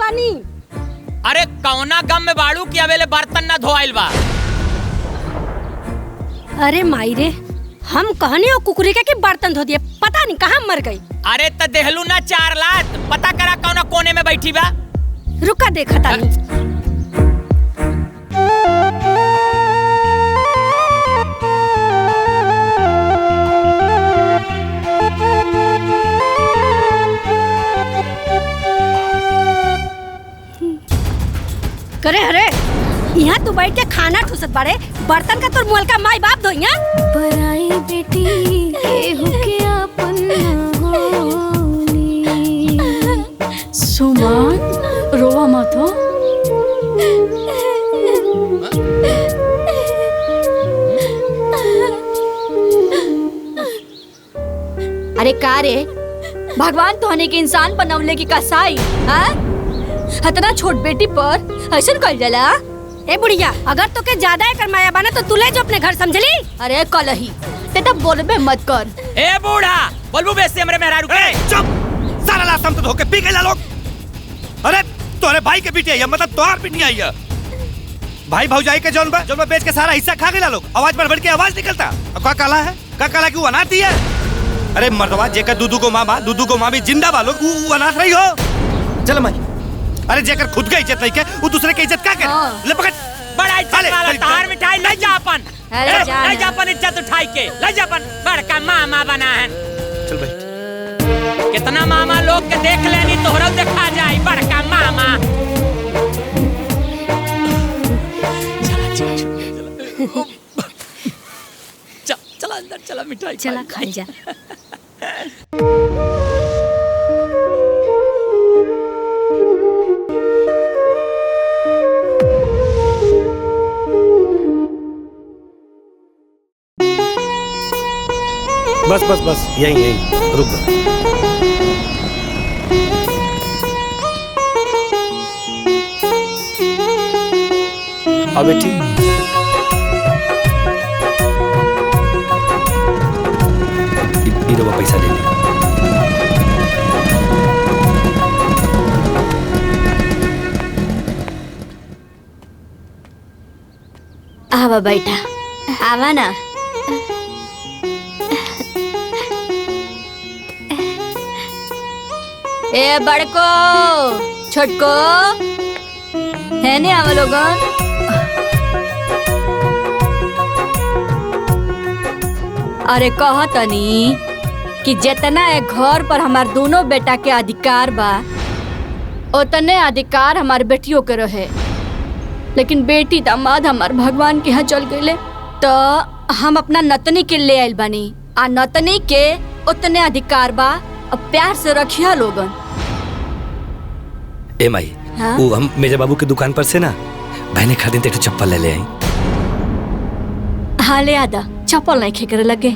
बानी। अरे कौना गम में बाड़ू की अवेले बर्तन ना धोआइल बा। अरे माई रे, हम कहने हो कुकुरी के बर्तन धो दिए, पता नहीं कहाँ मर गई। अरे त देहलू ना 4 लात, पता करा कौना कोने में बैठी बा। रुका देखा तानी। करे हरे, यहाँ तू बैठ के खाना ठुसत बाड़े, बर्तन का तोर मुअल का माई बाप धोइया। पराई बेटी केहू के अपन होली। सुमन रोवा मत हो। अरे का रे, भगवान तोहने के इंसान बनवले की कसाई, हाँ? इतना छोट बेटी पर ऐसा कर जाला? ए बुढ़िया, अगर तो के ज्यादा है करमाया बना तो तू ले जो अपने घर, समझली? अरे कलही ते तब बोलबे मत कर। ए बूढ़ा, बोलबू बेसे हमरे मेहरारू के। चुप, सारा लाशम तो धोके पी गए लोग। अरे तोरे भाई के बेटी है, मतलब तोहार बेटी आई है। भाई भौजाई के जौन बा बेच के सारा हिस्सा खा गए लोग। आवाज बढ़ के आवाज निकलता। और का काला है, का काला क्यों अनाथ है? अरे मर्दवा जेकर दूधू को माँ भी जिंदा बा लोग, वो अनाथ रही हो। चल माई। अरे जेकर खुद का इज्जत नहीं के, वो दूसरे की इज्जत का करे? ले पकड़। बड़ा इज्जत वाला तार मिठाई ले जा अपन। ले जा अपन इज्जत उठाई के, ले जा अपन बड़का मामा बना है। चल भाई। कितना मामा लोग के देख लेनी, तोहरा देखा जाए बड़का मामा। चला अंदर, चला मिठाई चला खा जा। बस बस बस, यही रुक दो। अब बेटी पैसा ले ले। आवा बैठा, आवा ना। ए बड़को छोटको है ने आवा लोगन। अरे कह तनी कि जितना एक घर पर हमार दोनों बेटा के अधिकार बा, उतने अधिकार हमार बेटियों के रहे। लेकिन बेटी दामाद हमार भगवान के यहाँ चल गए, तो हम अपना नतनी के ले आइल बानी। आ नतनी के उतने अधिकार बा, अब प्यार से रखिया लोगन। ए माई, हाँ? वो हम मेरे बाबू की दुकान पर से ना बहने खातिर एक चप्पल ले आई। हाँ ले आदा, चप्पल नहीं खेकर लगे।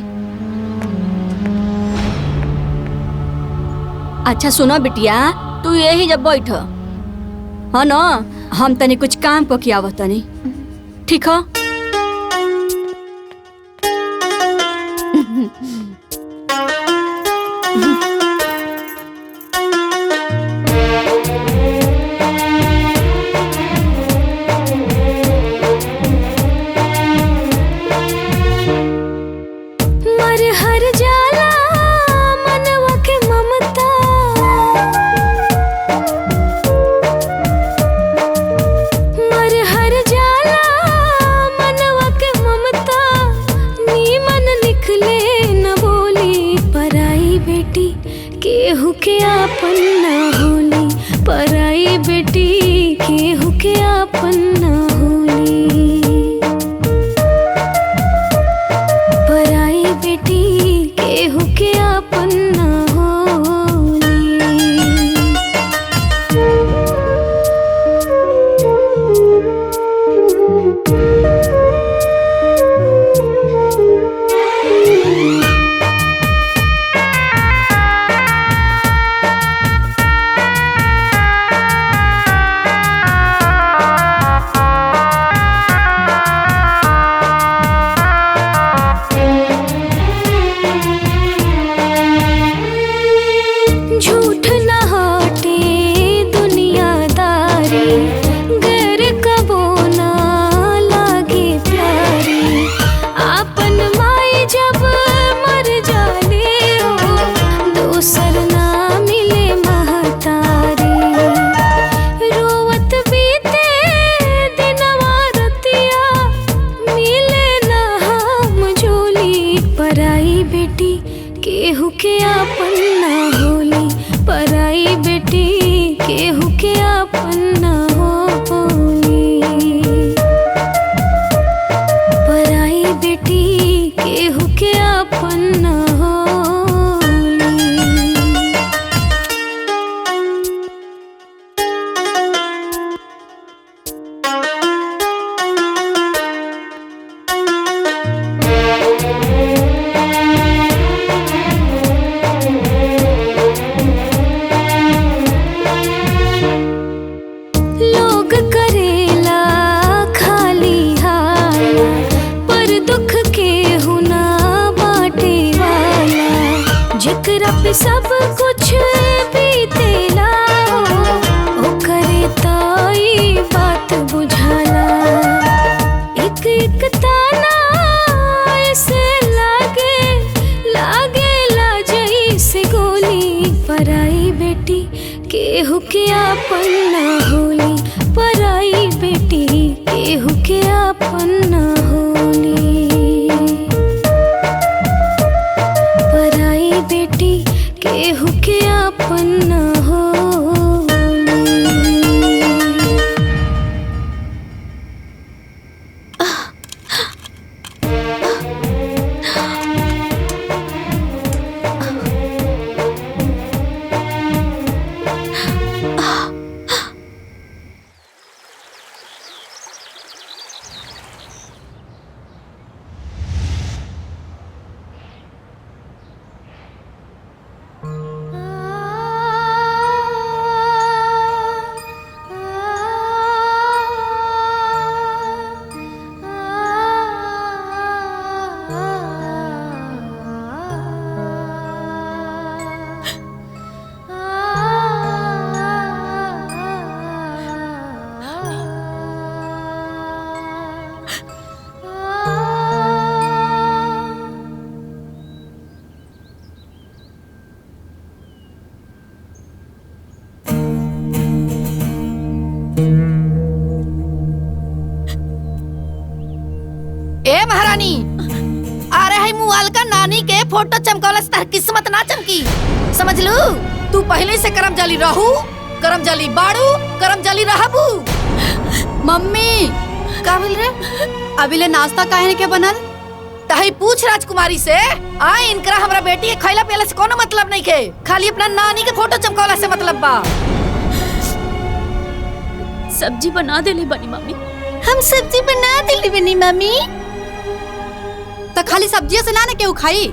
अच्छा सुनो बिटिया, तू यही जब बैठ, हाँ ना, हम तनी कुछ काम को किया तनी, ठीक है? केहू के आपन न होली, पराई बेटी केहू के आपन न होली। पराई बेटी केहू के आपन न होली। बेटी केहू के आपन ना होली, पराई बेटी केहू के आपन ना होली, पराई बेटी केहू के आपन ना होली। ए महारानी, अरे है मुआल का नानी के फोटो चमकौला से तार किस्मत ना चमकी, समझ लू। तू पहले से करम जाली रहू, करम जाली बाड़ू, करम जाली रहबू। मम्मी का बोल रे? अभी ले नाश्ता काहे के बनल? तही पूछ राजकुमारी से। आ इनकरा हमरा बेटी के खैला पियला से कोनो मतलब नहीं के, खाली अपना नानी के फोटो चमकौला से मतलब बा। सब्जी बना देली बनी मम्मी। हम सब्जी बना देली बनी मम्मी। तो खाली सब्जियों से ना केहू खाई।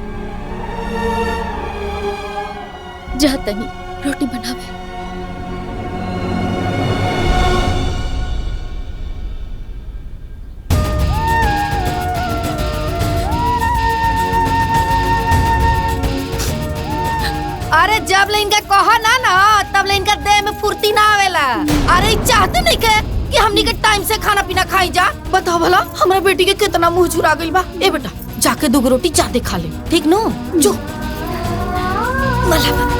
जा तनी रोटी बनावे। अरे जब ले इनका कहा ना तब ले इनका देह में फुर्ती ना आवेला। अरे चाहते नहीं के कि हमनी के टाइम से खाना पीना खाई जा। बताओ भला हमारे बेटी के कितना मुंह चुरा गइल बा। ए बेटा जाके 2 रोटी ज्यादा खा ले, ठीक नो? जो मला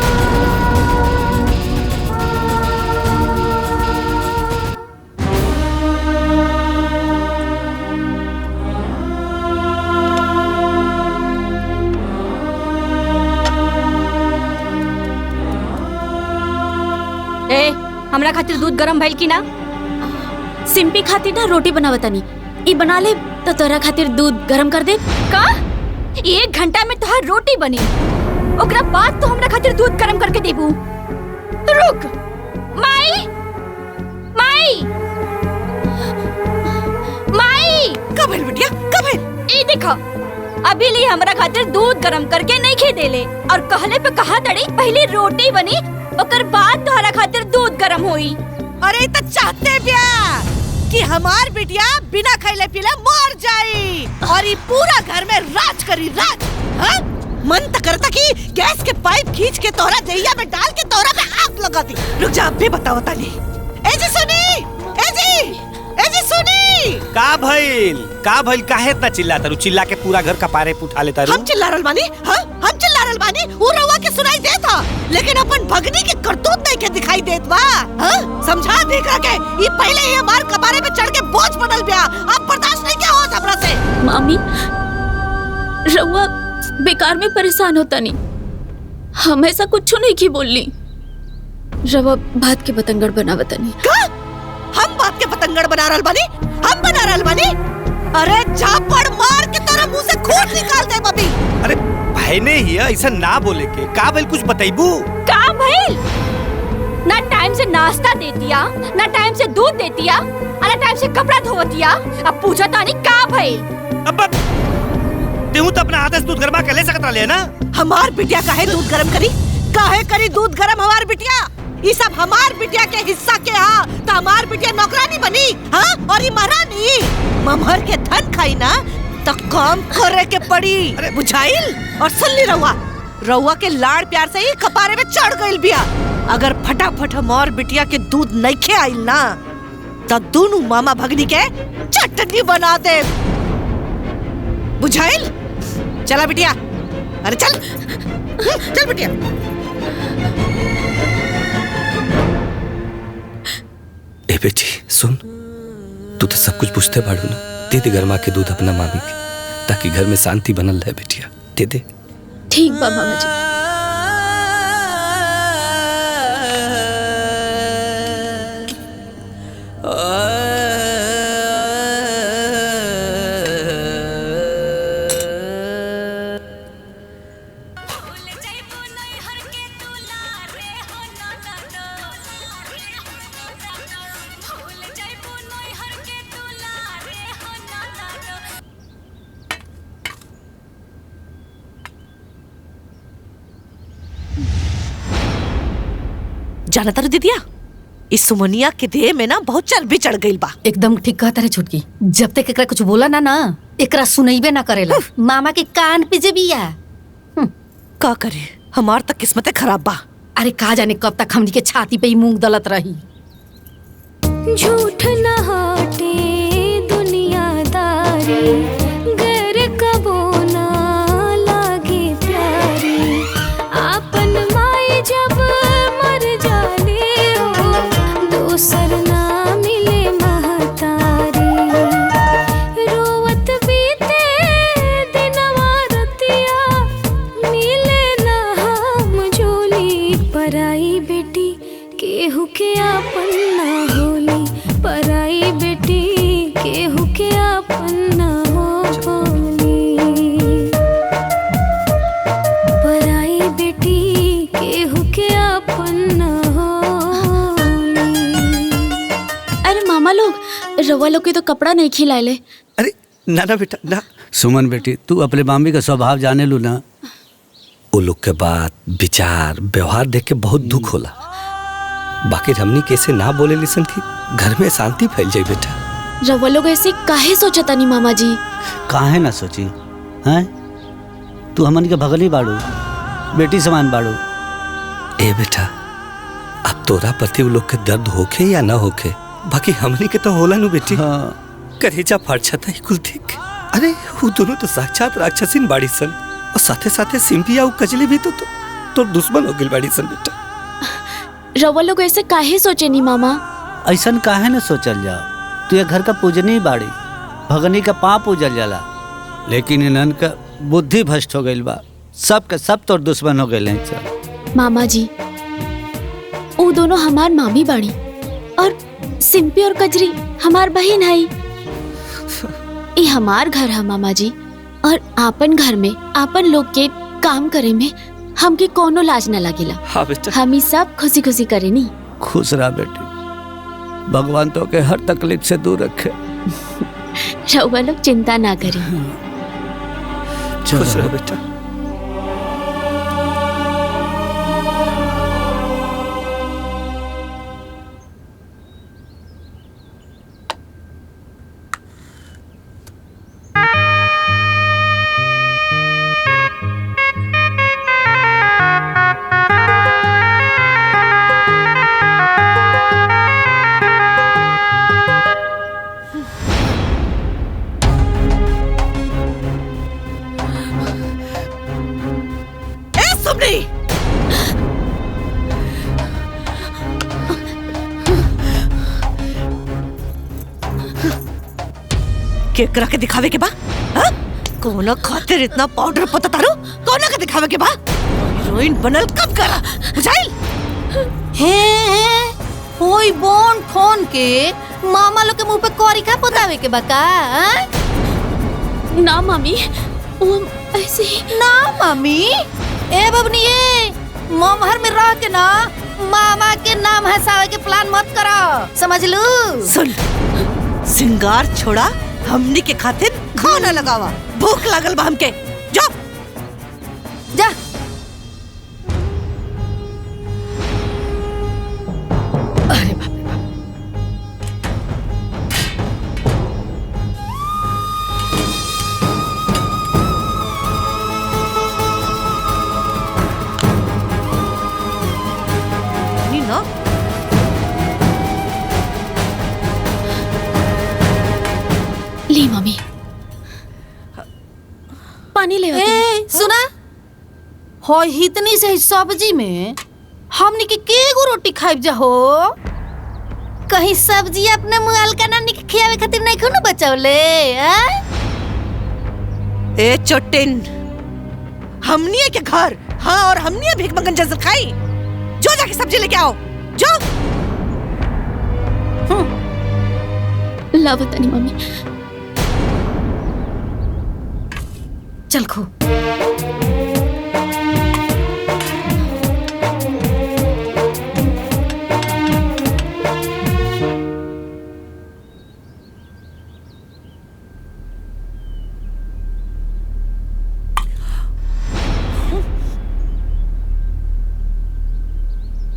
ए हमरा खातिर दूध गरम भइल की ना? सिंपी खातिर ना रोटी बनावतानी, ई बना ले तो तोरा खातिर दूध गरम कर दे। का 1 घंटा में तोहार रोटी बनी, ओकरा बाद तो हमरा खातिर दूध गरम करके देबू। रुक माई, माई, माई। कब है बिटिया, कब है? ई देखा अभी ले हमरा खातिर दूध गरम करके नहीं खे देले और कहले पे कहा तड़ी पहले रोटी बनी ओकर बाद तोहरा खातिर दूध गरम होई। अरे तो चाहते बिया कि हमार बिटिया बिना खैले पीले मर जाई और ये पूरा घर में राज करी, राज। हाँ? मन तो करता कि गैस के पाइप खींच के तोहरा दहिया में डाल के तोहरा में आग लगा दी। रुक जा, अब भी बताओ ताली। ए जी सुनी, ए जी सुनी। का भइल काहे इतना चिल्लाता रू? चिल्ला के पूरा घर का पारे उठा लेता रू। हम चिल्ला रहल बानी? हाँ हम चिल्ला रहल बानी। वो रवा के सुनाई देता, लेकिन अपन भगनी के करतूत नहीं के दिखाई देत बा। हाँ समझा देखा के ये पहले ही हमार कपारे पे चढ़ के बोझ बनल बिया, अब बर्दाश्त नहीं क्या हो हमरा से। मामी रउआ बेकार में परेशान होता नहीं, हम ऐसा कुछ नहीं की बोलनी। रवा भात के पतंगड़ बनावता नहीं। का? हम बात के पतंगड़ बना रहल बानी? हम बना रहल बानी? अरे झापड़ मार के तोरा मुंह से खून निकाल दे बबी। अरे भाई ने ही ऐसा ना बोले के। का भइल कुछ बताइबू? का भइल? ना टाइम से नाश्ता देतिया, ना टाइम से दूध देतिया, ना टाइम से कपड़ा धोतिया। अब पूछा तानी का भइल? अब तेहू तो अपना हाथ से दूध गरमा के ले सकत रहले ना। हमार बिटिया काहे दूध गरम करी? काहे करी दूध गरम हमार बिटिया? ये सब हमार बिटिया के हिस्सा के हा, तो हमार बिटिया नौकरानी बनी हाँ? और ये महारानी ममहर के धन खाई ना तो काम करे के पड़ी, बुझाइल? और सुन ली रउआ के लाड़ प्यार से ही कपारे में चढ़ गइल बिया। अगर फटाफट हमार बिटिया के दूध नहीं खे आइल ना तो दोनों मामा भगनी के चटनी बना दे, बुझाइल? चला बिटिया, अरे चल चल बिटिया। बेटी सुन, तू तो सब कुछ पूछते बाड़ू ना, दे दे गरमा के दूध अपना मामी के, ताकि घर में शांति बनल रहे बेटिया, दे दे। ठीक बा मामा जी। जाना तारू दीदिया, इस सुमनिया के देह में ना बहुत चर्बी चढ़ गई बा। एकदम ठीक कहता रे छुटकी, जब तक एकरा कुछ बोला ना एकरा सुनैबे ना करेला। मामा के कान पे जे बिया। का करे, हमार तक किस्मते खराब बा। अरे का जाने कब तक हमनी के छाती पे ही मूंग दलत रही। झूठ न हाटे दुनियादारी, गैर कबो ना लागे प्यारी। आपन माई जब मर जाले हो, दूसर ना मिले महतारी। रोवत बीते दिनवा रतिया, मिले ना हम झोली। पराई बेटी केहू के आपन ना होली, पराई बेटी केहू के आपन ना होली। पराई बेटी केहू के आपन ना होली। अरे मामा लोग, रवा लोग के तो कपड़ा नहीं खिलाए। अरे ना ना बेटा ना। सुमन बेटी, तू अपने मामी का स्वभाव जाने लू ना। वो लोग के बात विचार व्यवहार देख के बहुत दुख होला, बाकी हमनी कैसे ना बोले लिसन की घर में शांति फैल जाए बेटा। रवा लोग ऐसे काहे सोचता नहीं मामा जी? काहे ना सोची हैं? तू हमन के भगली बाड़ू, बेटी समान बाड़ू। ए बेटा, अब तोरा प्रति वो लोग के दर्द होखे या ना होखे, बाकी हमनी के तो होला नु बेटी। हाँ। करेजा फाड़छता ही कुल ठीक। अरे वो दोनों तो साक्षात राक्षसीन बाड़ी सन, और साथे साथे सिंपिया और कजली भी तो दुश्मन हो गई बाड़ी सन बेटा। रवा लोग ऐसे काहे सोचे नहीं मामा? ऐसन काहे न सोचल जाओ, तू ये घर का पूजनी बाड़ी, भगनी का पाँव पूजल जाला। लेकिन इन्हन का बुद्धि भ्रष्ट हो गई बा, सब के सब तोर दुश्मन हो गए हैं। मामा जी, वो दोनों हमार मामी बाड़ी, और सिंपी और कजरी हमार बहन है। ये हमार घर है मामा जी, और आपन घर में आपन लोग के काम करे में हमके कोनो लाज न लगेला। हाँ बेटा, हम ही सब खुशी खुशी करे नी। खुश रहा बेटी, भगवान तो के हर तकलीफ से दूर रखे। रउआ लोग चिंता ना करें। खुश रहो बेटा। केकरा के दिखावे के बा? कोना खातिर इतना पाउडर पता तारू? कोना के दिखावे के बा? हीरोइन बनल कब करा? बुझाइल? हे होई बोन फोन के मामा लोग के मुंह पे कोरी का पोतावे के बका? ना मामी, वो ऐसे ही। ना मामी, ए बबनी ये मोमहर में रह के ना मामा के नाम हंसावे के प्लान मत करो, समझ लू? सुन, सिंगार छोड़ा, हमनी के खातिर खाना लगावा। भूख लागल बा हमके। जा जा। अरे बाप रे बाप। नी ना ली मम्मी, पानी ले। ए सुना, हो इतनी से सब्जी में हमनी के केगो रोटी खाइब जा हो? कहीं सब्जी अपने मुआल का नानी के खियावे खातिर नहीं खून बचौले। ए चोटिन, हमनिए के घर, हाँ, और हमनिए भीख मंगन जैसे खाई। जो जाके सब्जी लेके आओ, जो। लाओ तनी मम्मी। चल खो।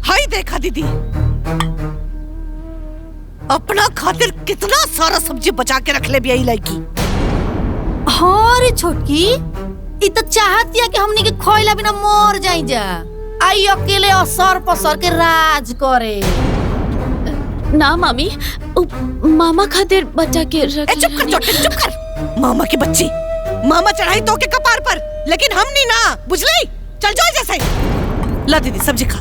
हाय देखा दीदी, अपना खातिर कितना सारा सब्जी बचा के रख ले भी आई लड़की। हाँ रे छोटकी, इ तो चाहती है कि हमनी के खोइला बिना मर जाई जा। आई अकेले असर पसर के राज करे। ना मामी, मामा खातिर बचा के रख। ए चुप कर चोटिन, चुप कर। मामा की बच्ची, मामा चढ़ाई तो के कपार पर, लेकिन हम नहीं ना, बुझली? चल जाओ जैसे। ला दीदी सब्जी खा।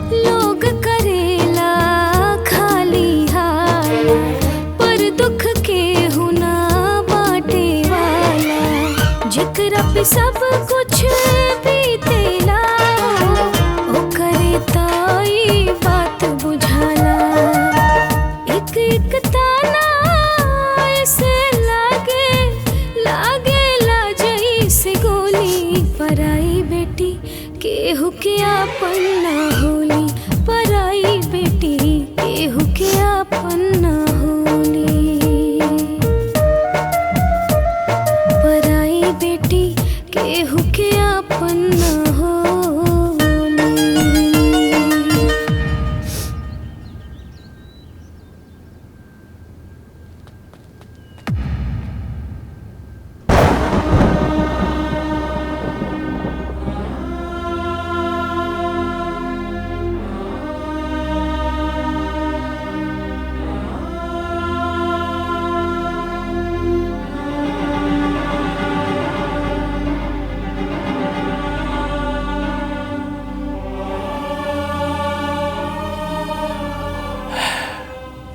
लोग करेला खाली हाल, पर दुख के हुना बाटे वाला। जिकरा पे सब कुछ बीतेला, ओ करे ताई बात बुझाला। एक एक ताना ऐसे लागेला जैसे गोली। पराई बेटी केहू के आपन ना होली, पराई बेटी केहू के आपन ना होली। पराई बेटी केहू के आपन ना होली।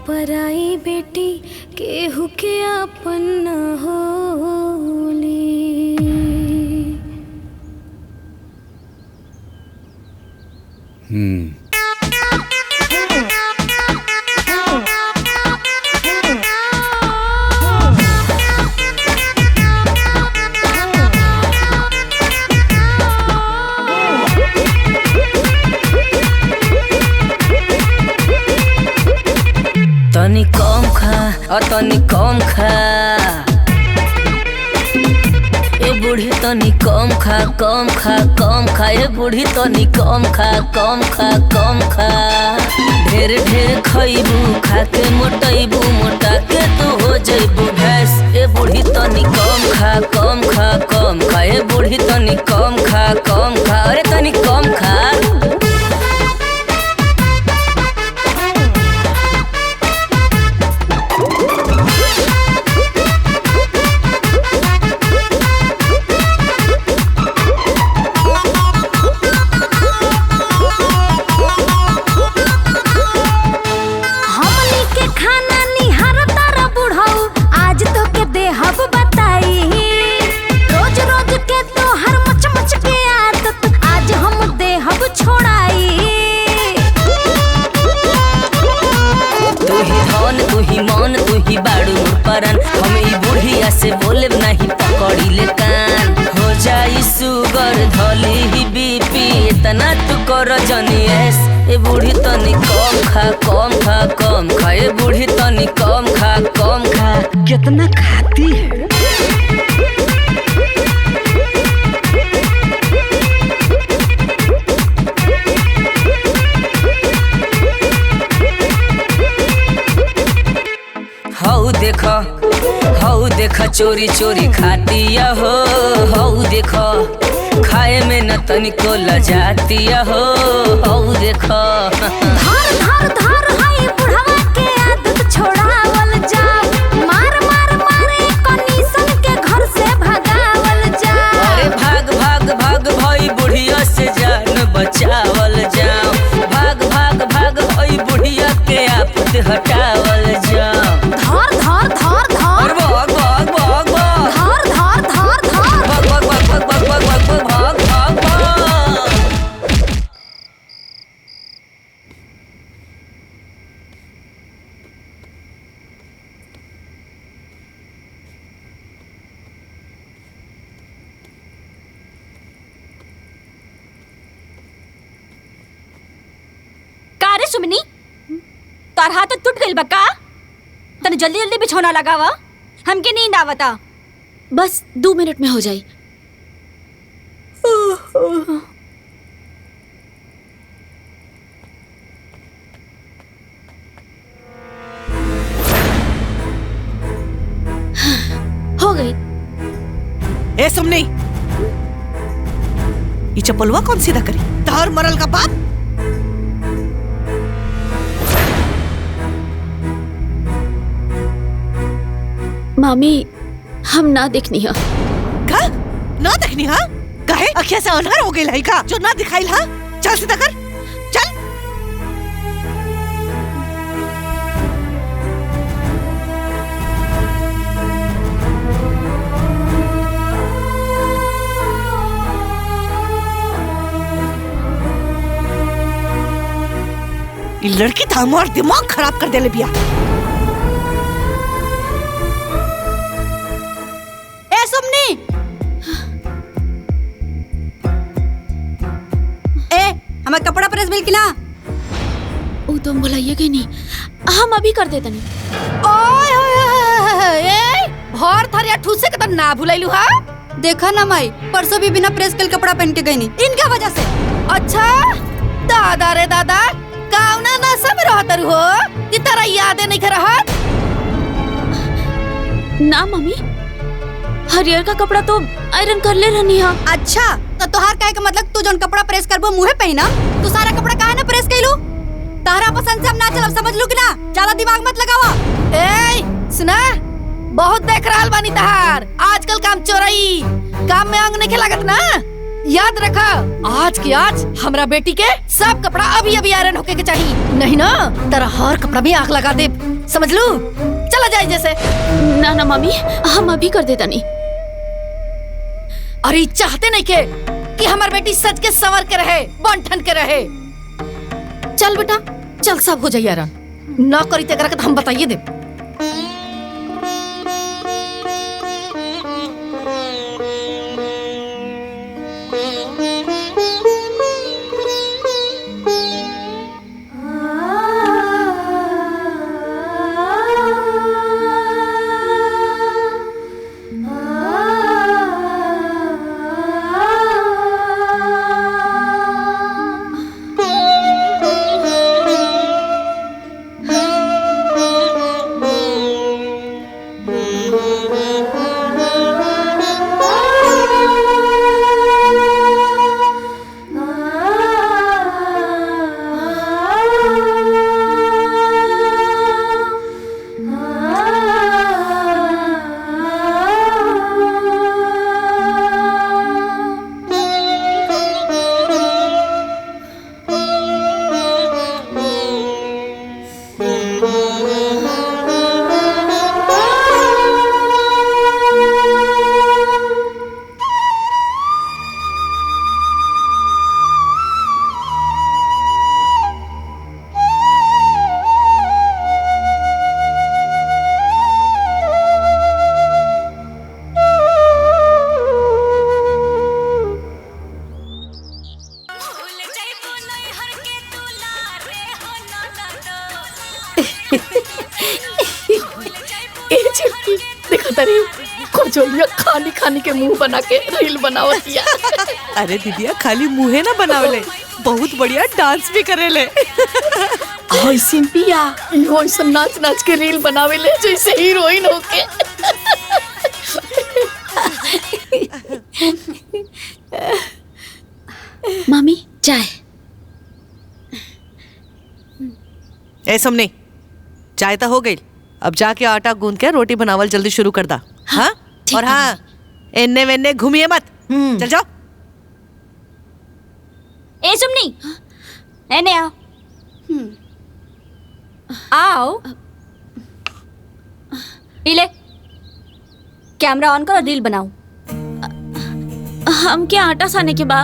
पराई बेटी केहू के आपन ना होली। तनी कम खा और तनी कम खा, ए बूढ़ी तनी कम खा कम खा कम खा। ए बूढ़ी तनी कम खा कम खा कम खा। ढेर ढेर खइबू खा के मोटइबू, मोटा के तू हो जइबू भैंस। ए बूढ़ी तनी कम खा कम खा कम खा। ए बूढ़ी तनी कम खा कम खा। अरे तनी कम खा। हम ई बुढ़िया से बोले नहीं पकड़ी ले कान। हो जाई सुगर धली ही बीपी, इतना तू कर जनी ऐस। ए बूढ़ी तनी कम खा कम खा कम खा। ए बूढ़ी तनी कम खा कम खा। कितना खाती है? हऊ देखा चोरी चोरी खातिया हो। हऊ देखा खाए में न तनिको लजातिया हो। हऊ देखा धार धार धार हाय बुढ़वा के आदत छोड़ावल जाओ। मार मार सुमनी तार हाथ टूट गइल बा का? तने जल्दी जल्दी बिछौना लगावा, हमके नींद आवता। बस 2 मिनट में हो जाई। हो गई। ए सुमनी, ये चप्पलवा कौन सीधा करी? तार मरल का बाप। मामी हम ना देखनी है। का ना देखनी हा? काहे अखिया से अनहर हो गई है का जो ना दिखाइल हा? चल सीधा कर, चल। ये लड़की तो हमार दिमाग खराब कर देले बिया। ए सुमनी, ए हमार कपड़ा प्रेस मिल कि ना? वो तुम बुलाइए कि नहीं, हम अभी कर देते नहीं। ओए होए ए भर थरिया ठूसे के त ना भुलाइलू हा। देखा ना माई, परसों भी बिना प्रेस के कपड़ा पहन के गई नहीं, इनका वजह से। अच्छा दादा रे दादा, कावना ना सब रहत हो कि तारा यादें नहीं रहत? ना मम्मी, हरियर का कपड़ा तो आयरन कर ले रहनी है। अच्छा तो तोहार कहे का मतलब तू जोन कपड़ा प्रेस करबो मुहे पहना, तू सारा कपड़ा काहे ना प्रेस कइलू? तारा पसंद से हम ना चलब, समझ लू कि ना? ज्यादा दिमाग मत लगावा। ए सुना, बहुत देख रहल बानी तहार आजकल काम चोरई काम में अंग नहीं लागत ना। याद रखा, आज की आज हमरा बेटी के सब कपड़ा अभी अभी आयरन होके के चाहिए, नहीं ना तेरा हर कपड़ा भी आग लगा दे, समझ लू? चला जाए जैसे। ना ना मम्मी, हम अभी कर देता नहीं। अरे चाहते नहीं के कि हमार बेटी सज के संवर के रहे, बन ठन के रहे। चल बेटा चल, सब हो जाइए आयरन। ना करी तेरा के तो हम बताइए दे। खानी खानी के मुंह बना के रील बनावतिया। अरे दीदिया खाली मुँहे ना बनावले, बहुत बढ़िया डांस भी करेले। हाय सिंपिया, इहो ऐसा नाच नाच के रील बनावेले जैसे हीरोइन होके। मम्मी चाय। ए सुमनी, चाय तो हो गई, अब जाके आटा गूंद के रोटी बनावल जल्दी शुरू कर दा। हाँ? और हाँ, एन्ने वेन्ने घूमिए मत। चल जाओ। ए सुमनी, एने आओ। आओ। ले कैमरा ऑन करो, रील बनाओ। हम क्या आटा साने के बा?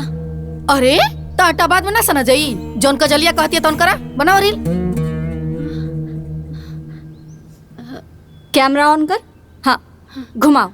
अरे तो आटा बाद में ना सना जाई, जोन का जलिया कहती है तो करा, बनाओ रील। कैमरा ऑन कर। हाँ घुमाओ।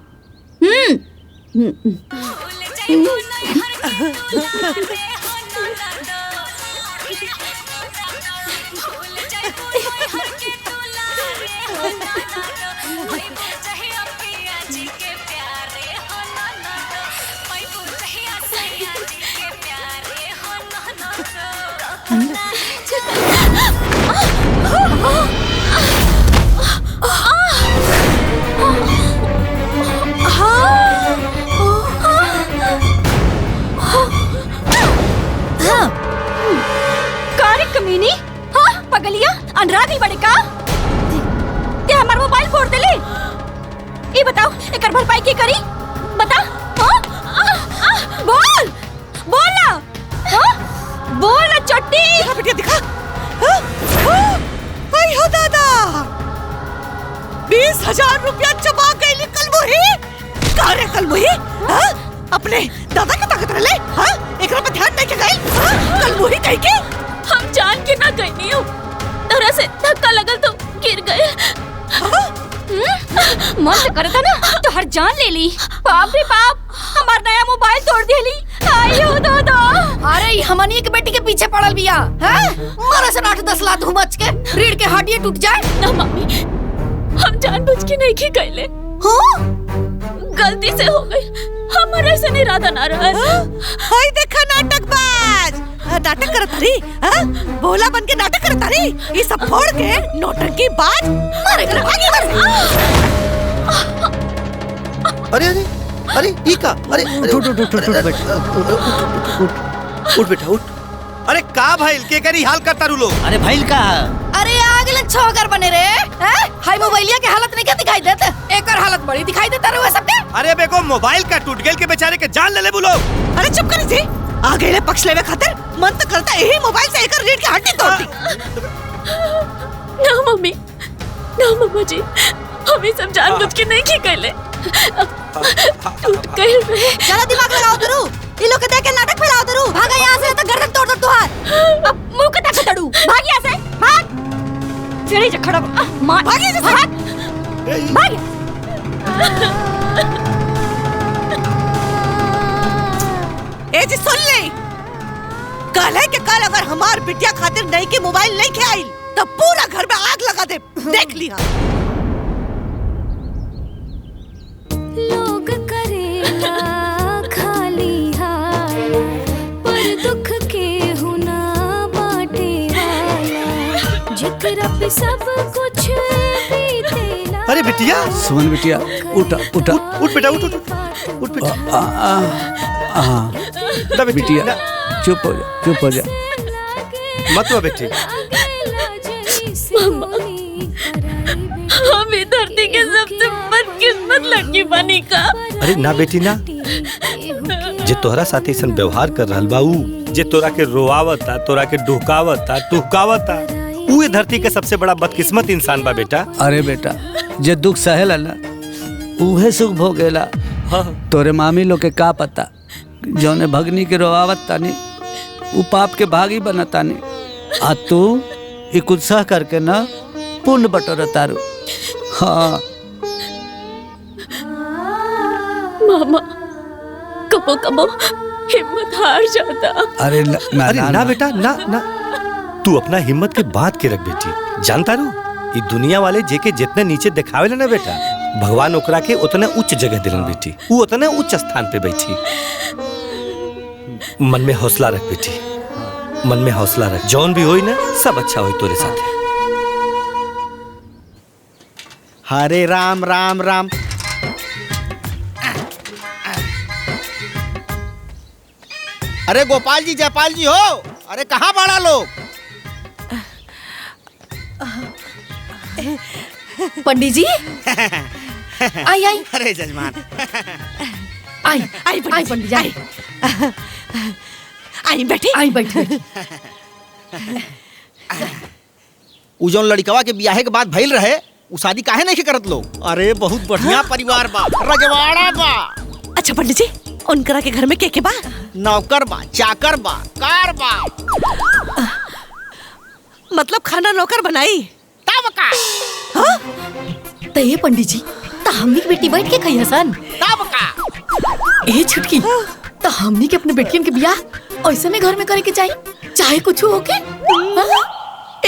कारी कमीनी, हाँ पगलिया अंधरा गई बड़े का ते हमार मोबाइल फोड़ देले। ये बताओ एकर भरपाई की करी बता। बोल बोल ना, बोल ना चट्टी। बिटिया दिखा। आई हो दादा, 20,000 रुपया चबा गई कलमुही। का रे कलमुही, अपने दादा के ताकत रले, एकरा पे ध्यान नहीं के गई। कलमुही कह के हम जान के ना गई नहीं हूँ, तरह से धक्का लगल तो गिर गए। मन तो करता ना तो हर जान ले ली। बाप रे बाप, हमार नया मोबाइल तोड़ देली। आयो दादा। अरे हमनी के बेटी के पीछे पड़ल बिया, हैं? मारा से 8-10 लात हुमच के रीढ़ के हड्डी टूट जाए। ना मम्मी, हम जानबूझ के नहीं की गईले। गलती से हो गई, हमारा ऐसा इरादा ना रहा। हाय देखा नाटकबाज, नाटक करत रही, बोला बन के नाटक करत रही। ये सब फोड़ के नौटंकी बाज मारे कर भागी मर। अरे अरे अरे ई का, अरे उठ बेटा, उठ बेटा उठ। अरे का भाई के करी हाल करता रू लोग? अरे भाई का अरे आगले छोकर बने रे, हैं? हाय मोबाइलिया के हालत नहीं क्या दिखाई देते? एकर हालत बड़ी दिखाई देता रे सबके। अरे बेको मोबाइल का टूट गेल के बेचारे के जान ले ले बोलो। अरे चुप कर जी, आ गए पक्ष लेवे खातिर मन तो करता यही मोबाइल से एकर रीढ़ की हड्डी तोड़ दी। ना मम्मी, ना मम्मा जी, हम ये सब जानबूझ के नहीं की गईले। टूट गए रे। जरा दिमाग लगाओ दरू, इन लोग के देख के नाटक फैलाओ दरू। भागा यहाँ से तो गर्दन तोड़ दो तुहार। अब मुंह कटा के तड़ू, भाग यहाँ से, भाग। चढ़ी जा खड़ा मार, भाग यहाँ से, भाग। ए जी सुन ले, कल है कि कल अगर हमार बिटिया खातिर नहीं के मोबाइल नहीं के आई तब पूरा घर में आग लगा दे। देख लिया। लोग करेला खाली हाल, पर दुख के हुना बाटे वाला, जिकरा पे सब कुछ बीतेला। अरे बिटिया, सुमन बिटिया उठ उठ उठ बेटा, उठ उठ उठ बेटा। बिटिया चुप हो जा, चुप हो जा, मत रो बेटी। मम्मा, हम इस धरती के सबसे बदकिस्मत लड़की बनी का। अरे ना बेटी ना, जे तोहरा साथ ऐसा व्यवहार कर रहल बा, ऊ जे तोरा के रोआवता, तोरा के ढुकावता टुहकावता, ऊ ये धरती के सबसे बड़ा बदकिस्मत इंसान बा बेटा। अरे बेटा, जे दुख सहेला ना उहे सुख भोगेला। तोरे मामी लोग के का पता, जौने भगनी के रोआवत तानी ऊ पाप के भागी बनतानी, आ तू ई कुछ सह करके ना पुण्य बटोर तारू। हाँ मामा, कबो कबो हिम्मत हार जाता। अरे ना बेटा ना ना, तू अपना हिम्मत के बात के रख बेटी। जानता रू, ये दुनिया वाले जेके जितने नीचे दिखावे ना बेटा, भगवान ओकरा के उतने उच्च जगह दिलन बेटी। वो उतने उच्च स्थान पे बैठी। मन में हौसला रख बेटी, मन में हौसला रख। जौन भी होई ना, सब अच्छा होई तोरे साथ। हरे राम राम राम। अरे गोपाल जी, जयपाल जी हो, अरे कहाँ बड़ा लोग? पंडित जी आई आई। अरे जजमान आई आई पंडित जी, आई आई बैठी, आई बैठी। उ जौन लड़कवा के बियाहे के बाद भइल रहे, उ शादी काहे नहीं करत लोग? अरे बहुत बढ़िया परिवार बा, रजवाड़ा बा। अच्छा पंडित जी, उनकरा के घर में के बा? नौकर बा, चाकर बा, कार बा। मतलब खाना नौकर बनाई तब का? तो ये पंडित जी, तो हमनी की बेटी बैठ के खाई हसन। तब का? ए छुटकी, तो हमनी के अपने बेटियन के बियाह ऐसे में घर में करे के चाहिए, चाहे कुछ हो के।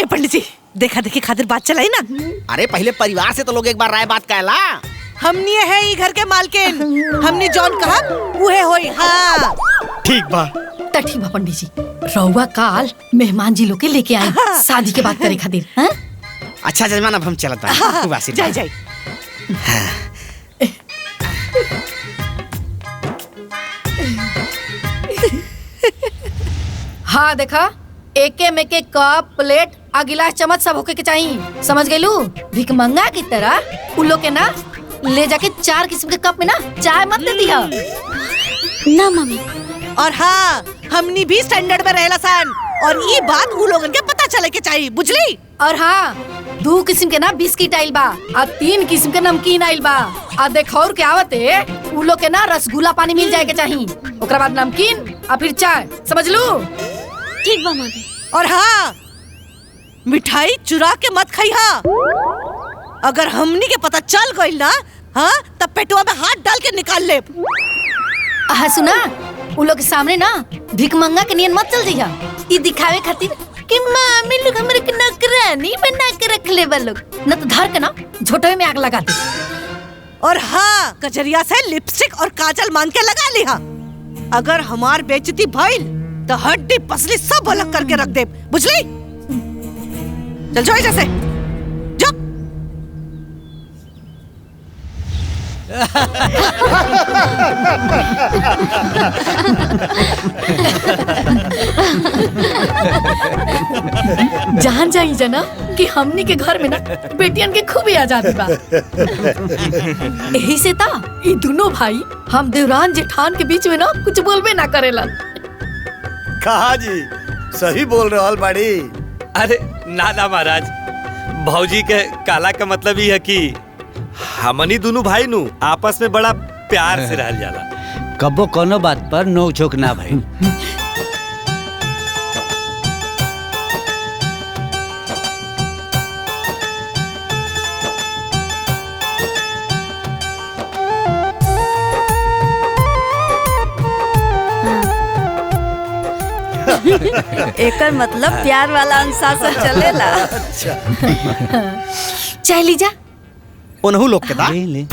ए पंडित जी, देखा देखी खातिर बात चलाई ना। अरे पहले परिवार से तो लोग एक बार राय बात कहला। हमनी है ई घर के मालकिन, हमनी जौन कहा उहे होई। हाँ ठीक बा। त ठीक बा पंडित जी, रउआ काल मेहमान जी लोग के लेके आए शादी के बात करे खातिर। हाँ? अच्छा जजमान अब हम चलत बानी। जाई जाई। हाँ देखा, एके में के कप प्लेट आ गिलास चम्मच सब होके के चाहिए, समझ गइलू? भिखमंगा की तरह उन लोग के ना ले जाके 4 किस्म के कप में ना चाय मत दे दिया ना मम्मी। और हाँ हमनी भी स्टैंडर्ड में रहेला सन, और ये बात उ लोगन के पता चले के चाहिए, बुझली? और हाँ 2 किस्म के ना बिस्किट आइल बा आ 3 किस्म के नमकीन आइल बा आ देखौर के आवते उ लोग के ना रसगुल्ला पानी मिल जाए के चाहिए, ओकरा बाद नमकीन आ फिर चाय, समझ लू? ठीक बा मम्मी। और हाँ मिठाई चुरा के मत खाइहा, अगर हमनी के पता चल गइल ना, हाँ तब पेटवा में हाथ डाल के निकाल ले। हाँ सुना, उ लोग के सामने ना भिखमंगा के नियन मत चल जइहा, ई दिखावे खातिर कि मामी लोग हमरे के नौकरानी बना के रख ले बा लोग, न तो धर के ना झोटवे में आग लगा दे। और हाँ कचरिया से लिपस्टिक और काजल मांग के लगा लिहा, अगर हमार बेइज्जती भइल तो हड्डी पसली सब अलग करके रख दे, बुझली? चल जाओ जैसे जा। जान जाई जना कि हमनी के घर में ना बेटियन के खूब आजादी बा। यही से ता ये दोनों भाई हम देवरान जेठान के बीच में ना कुछ बोलबे ना करेला। कहा जी सही बोल रहल बाड़ी। अरे ना ना महाराज, भौजी के काला का मतलब ही है कि हमनी दोनों भाई नु आपस में बड़ा प्यार से रहल जाला। कबो कोनो बात पर नोक झोंक ना भाई। एकर मतलब प्यार वाला अनुशासन चलेला। चाय लीजा। उन्हू लोग के दा। ले ले।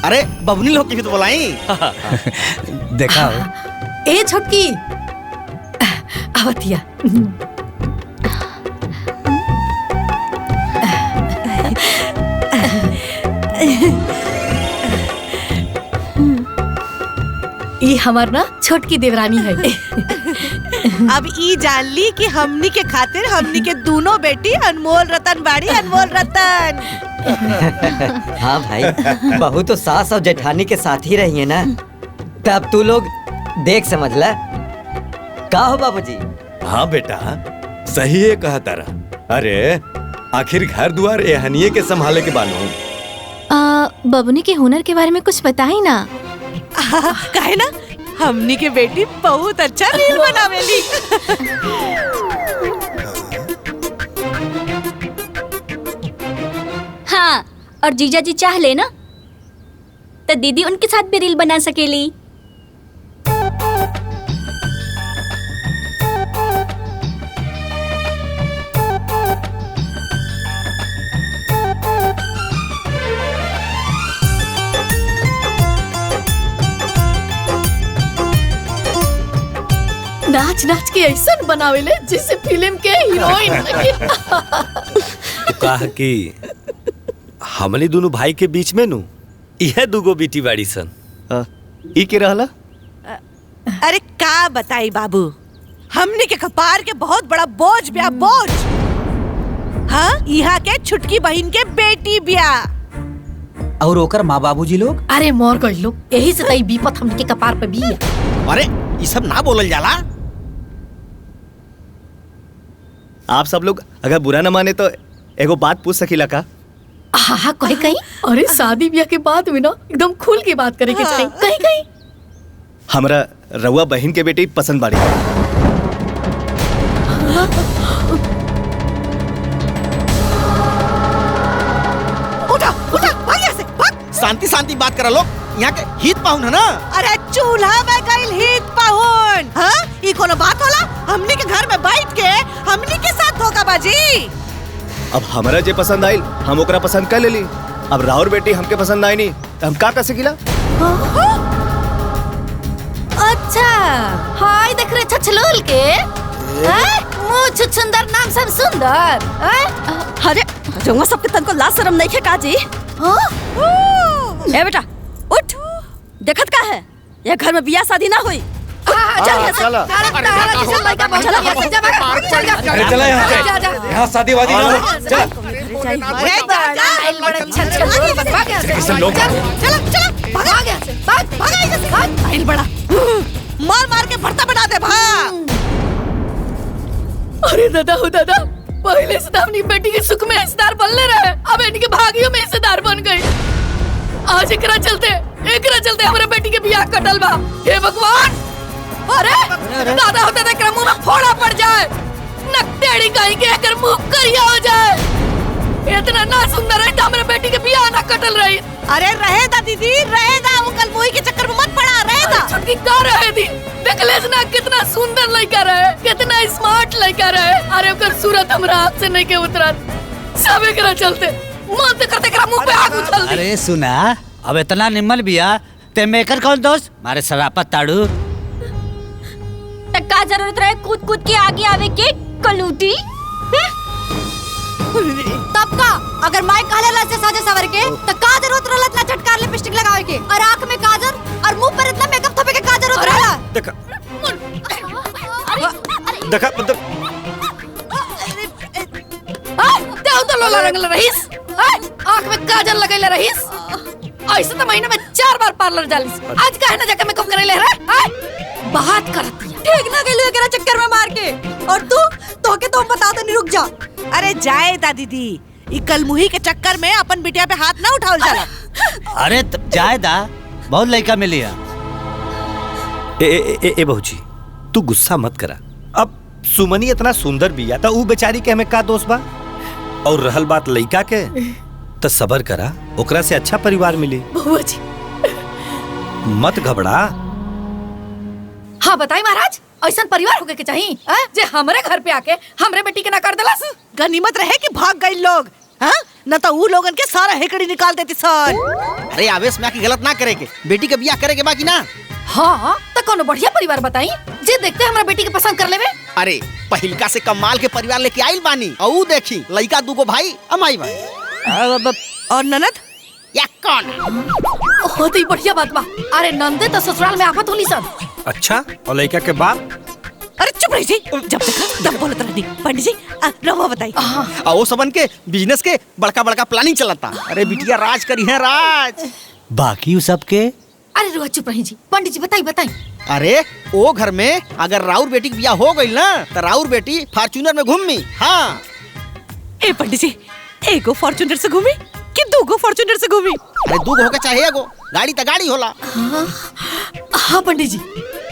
अरे बबनी लोग की भी तो बुलाई। देखा ए छोटकी आवतिया। ये हमार ना छोटकी देवरानी है। अब ई जान ली कि हमनी के खातिर हमनी के दोनों बेटी अनमोल रतन बाड़ी, अनमोल रतन। हाँ भाई, बहू तो सास और जेठानी के साथ ही रही है ना, तब तू लोग देख समझ ला। का हो बाबूजी? हाँ बेटा, सही है कहा तारा। अरे आखिर घर द्वार एहनिये के संभाले के बानो। बबुनी के हुनर के बारे में कुछ बताई ना। काहे ना, हमनी के बेटी बहुत अच्छा रील बनावेली। हाँ, और जीजा जी चाह ले ना तो दीदी उनके साथ भी रील बना सकेली। नाच नाच के ऐसा बनावेले जैसे फिल्म के हीरोइन लगे। कहा कि हमनी दोनों भाई के बीच में नु यह दुगो बेटी बाड़ी सन। ई के रहला? अरे का बताई बाबू, हमनी के कपार के बहुत बड़ा बोझ ब्या, बोझ। हाँ, यहाँ के छुटकी बहन के बेटी ब्या। और ओकर माँ बाबूजी लोग? अरे मोर गई लोग, यही से तई विपत हमनी के कपार पे भी है। अरे ये सब ना बोलल जाला। आप सब लोग अगर बुरा न माने तो एगो बात पूछ सकीला का? हाँ हाँ कहीं कहीं। अरे शादी ब्याह के बाद में ना एकदम खुल के बात करे के चाहिए, कहीं कहीं। हमरा रउआ बहन के बेटी पसंद बाड़ी। उठा उठा भाग यहाँ से भाग। शांति शांति बात करा लोग, यहाँ के हित पाहुन है ना। अरे चूल्हा में गइल हित पाहुन। हाँ ये कोनो बात होला? हमनी के घर में बैठ के हमनी के साथ धोखाबाजी। अब हमरा जे पसंद आइल हम ओकरा पसंद कर लेली। अब राउर बेटी हमके पसंद आई नहीं तो हम का कर सकीला? अच्छा हाय देख रहे छछलोल के मुँह छुछुंदर नाम सब सुंदर। अरे जंगवा सबके तन को लाज शर्म नहीं है काजी। ए बेटा उठ, देखत का है ये घर में बियाह शादी ना हुई। चला यहाँ शादी वादी ना हो। मार मार के भरता बना दे भाग। अरे दादा हो दादा, पहले से अपनी बेटी के सुख में हिस्सेदार बनले रहे, अब इनके भागियों में हिस्सेदार बन गई। आज एकरा चलते हमारे बेटी के बियाह कटल बा। हे भगवान, अरे दादा हो दादा के मुंह में फोड़ा पड़ जाए, नकटेड़ी कहीं के एकर मुंह करिया हो जाए। इतना ना सुंदर है हमारे बेटी के बियाह ना कटल रही। अरे रहेगा दीदी रहेगा, वो कल मुही के चक्कर में मत पड़ा रहेगा। छुटकी का रहे दी, देख लेस ना कितना सुंदर लड़का रहे, कितना स्मार्ट लड़का रहे। अरे ओकर सूरत हमरा हाथ से नहीं के उतरत, सब एकरा चलते मन ते करते एकरा मुंह पे आग उछल दी। अरे सुना, अब इतना निम्न बिया ते मेकर कौन दोस्त मारे शरापत ताड़ू। का जरूरत रहे कूद कूद के आगे आवे के कलूटी। तब का अगर माई कहले ला से साजे सवर के त का जरूरत रहला इतना चटकार लिपस्टिक लगावे के और आंख में काजल और मुंह पर इतना मेकअप थपे के का जरूरत रहला। देखा देखा मतलब ते तो लोला रंगल रहीस, आंख में काजल लगैले रहीस। ऐसे तो महीने में 4 बार पार्लर जालिस, आज काहे ना जाके मेकअप करे ले रे। बात करती है ठीक ना गेलू एकरा चक्कर में मार के। और तू के तो बता दे नहीं, रुक जा। अरे जाए दा दीदी, ई कल मुही के चक्कर में अपन बिटिया पे हाथ ना उठाओ जाला। अरे जाए दा, बहुत लड़का मिली है। ए बहूजी तू गुस्सा मत करा। अब सुमनी इतना सुंदर बिया था, ऊ बेचारी के हमें का दोस्त बा। और रहल बात लड़का के तो सबर करा, ओकरा से अच्छा परिवार मिली। बउआ जी मत घबरा। हाँ बताई महाराज, ऐसा परिवार होके के चाहिए जे हमारे घर पे आके हमरे बेटी के ना कर देलस। गनीमत रहे कि भाग गए लोग, हाँ न तो ऊ लोगन के सारा हेकड़ी निकाल देती सन। अरे आवेश में आके गलत ना करे के, बेटी के बियाह करे के बाकी ना। हाँ तो कोनो बढ़िया परिवार बताई जे देखते हमरा बेटी के पसंद कर लेवे। अरे पहिलका से कमाल के परिवार लेके आइल बानी, और देखी लड़का दूगो भाई अमाई भाई और ननद या कौन होती ही बढ़िया बात बा। अरे नंदे तो ससुराल में आफत होली सब। अच्छा और लड़का के बाप? अरे चुप रही जी, जब देखा तब बोलत रहनी। पंडित जी रवा बताई। आओ सबन के बिजनेस के बड़का बड़का प्लानिंग चलता। अरे बिटिया राज करी है राज। बाकी सब के अरे रुआ चुप रही जी, पंडित जी बताई। अरे ओ घर में अगर राउर बेटी के बियाह हो गई ना तो राउर बेटी फॉर्च्यूनर में घूमी। हाँ ए पंडित जी, एगो फॉर्च्यूनर से घूमी कि दूगो फॉर्च्यूनर से घूमी? अरे दूगो होके चाहे एगो, गाड़ी तो गाड़ी होला। हाँ पंडित जी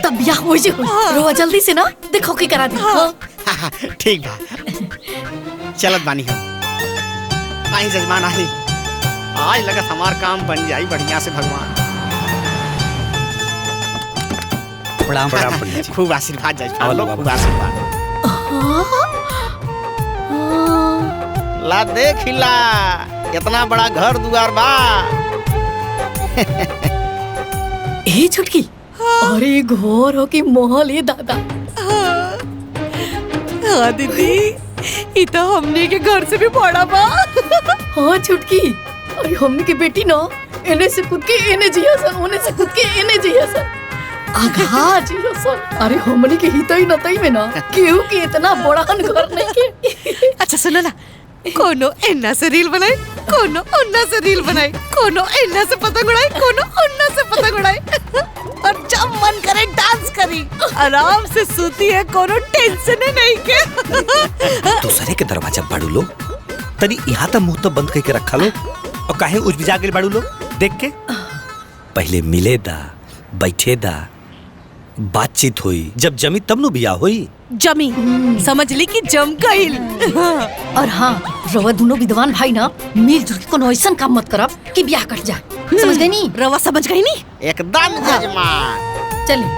तब बियाह हो जी। रुआ जल्दी से ना देखो की करा दी। ठीक बा, चलत बानी हम। आई जजमान आई, आज लगत हमार काम बन जाई बढ़िया से। भगवान प्रणाम पंडित जी। खूब आशीर्वाद जजमान लोग, खूब आशीर्वाद। ला देख ला इतना बड़ा घर दुआर बा। ए छुटकी, अरे घोर हो कि मोहल ये दादा। हाँ दीदी, ये तो हमने के घर से भी बड़ा बा। हाँ छुटकी, अरे हमने की बेटी ना इन्हें से खुद के इन्हें जिया सन, उन्हें से खुद के इन्हें जिया सन। आघा जिया सन। अरे हमने के हितई नतई में ना केहू के इतना बड़ा घर नहीं के। अच्छा सुनो ना, कोनो एन्ना से रील बनाई, कोनो उन्ना से रील बनाई, कोनो एन्ना से पतंग उड़ाई, कोनो उन्ना से पतंग उड़ाई। और जब मन करे डांस करी, आराम से सूती है, कोनो टेंशन नहीं के। दूसरे के दरवाजा बाड़ू लोग, तनी यहाँ तक मुंह तो बंद करके रखा लो। और काहे उजबिजा गेल बाड़ू लोग देख के? पहले मिले दा, बैठे दा, बातचीत हुई, जब जमी तब नु बिया हुई। जमी समझ ली कि जम गईल। और हाँ, रवा दोनों विद्वान भाई ना मिलजुल के कोनो ऐसा काम मत करब कि ब्याह कट जाए। समझ गई नी? रवा समझ गई नी? एकदम जजमान। चलिए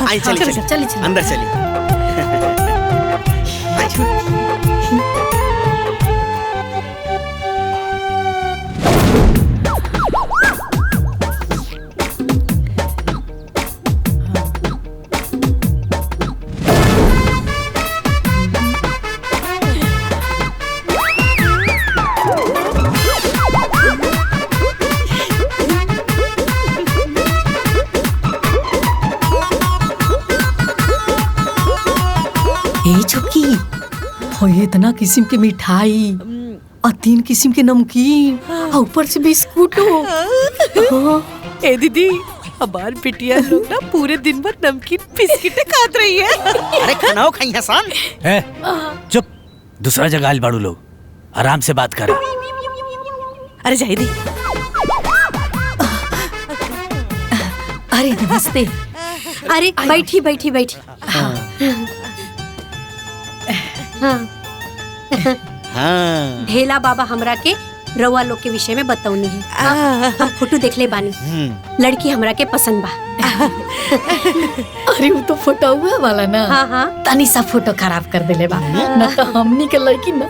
आई चली चलिए अंदर चली। ए छुटकी, हो इतना किस्म के मिठाई और 3 किस्म के नमकीन और ऊपर से बिस्कुट। ए दीदी, हमार बिटिया लोग ना पूरे दिन भर नमकीन बिस्किट खात रही है। अरे खानाओ खाई हसन। चुप, दूसरा जगह आइल बाड़ू लोग, आराम से बात करो। अरे जाहिदी। अरे नमस्ते। अरे बैठी बैठी बैठी। हाँ। ढेला बाबा हमरा के रउआ लोग के विषय में बतौनी है। हम फोटो देख ले बानी, लड़की हमरा के पसंद बा। अरे वो तो फोटो हुआ वाला ना। हाँ। तनी सा फोटो खराब कर देले बा ना, तो हमनी के लड़की ना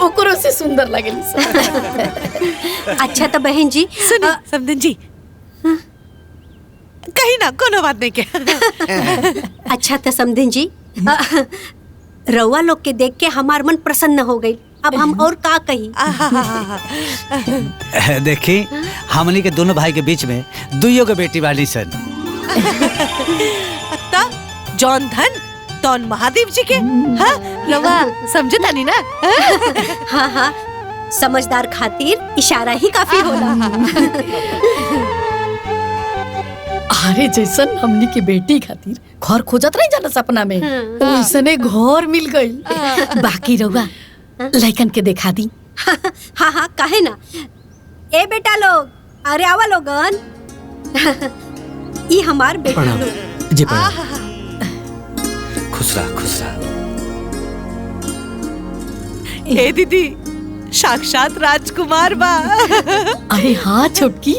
ओकरो से सुंदर लगेली सा। अच्छा तो बहन जी सुनी समधन जी, कहीं ना कोनो बात नहीं के। अच्छा तो समधिन जी, रउआ लोग के देख के हमार मन प्रसन्न हो गई। अब हम और का कही। देखी, हमनी के दोनों भाई के बीच में दुइयों के बेटी वाली सन। जौन धन तौन महादेव जी के। हाँ, रवा समझे तानी ना? हाँ, समझदार खातिर इशारा ही काफी होला। अरे जैसन हमनी के बेटी खातिर घर खोजत नहीं जाना सपना में, वैसने घर मिल गई। बाकी रहुआ लड़कन के देखा दी। हाँ, काहे ना। ए बेटा लोग, अरे आवा लोगन। ये हमार बेटा लोग। जी प्रणाम। खुश रहा। ए दीदी, साक्षात राजकुमार बा। अरे हाँ छोटकी,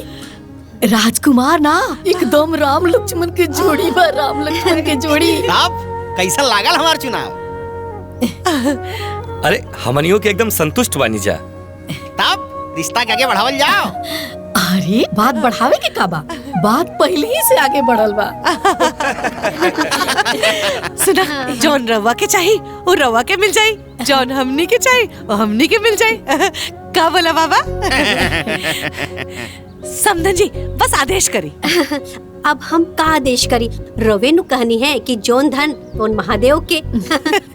राजकुमार ना, एकदम राम लक्ष्मण के जोड़ी बा। राम लक्ष्मण के जोड़ी। अब कैसा लागल हमार चुनाव? अरे हमनियों के एकदम संतुष्ट बानी जा। तब रिश्ता के आगे बढ़ावल जाओ। अरे बात बढ़ावे के का बा, बात पहले ही से आगे बढ़ल बा। सुना, जौन रवा के चाहिए वो रवा के मिल जाई, जौन हमनी के चाहिए वो हमनी के मिल जाई। का बोला बाबा? समधन जी बस आदेश करी। अब हम का आदेश करी? रवे नु कहनी है कि जौन धन तोन महादेव के।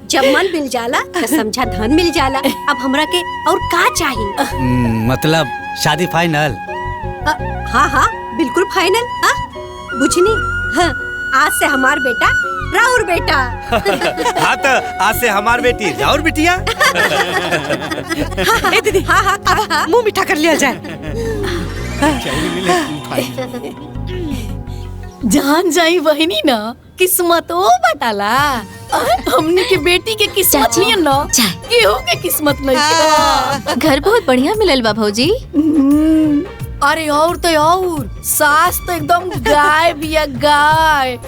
जब मन मिल जाला तो समझा धन मिल जाला। अब हमरा के और का चाहिए? मतलब शादी फाइनल? हाँ, बिल्कुल फाइनल। बुझनी? हाँ, आज से हमार बेटा राउर बेटा। हाँ तो आज से हमार बेटी राउर बिटिया। ए दीदी, हाँ, मुंह मीठा कर लिया जाए। जान जाई वही ना, किस्मत ओ बटाला। हमने के बेटी के किस्मत नहीं ना, केहू के किस्मत नहीं। घर बहुत बढ़िया मिलल बा भौजी। अरे और तो और सास तो एकदम गाय बिया गाय।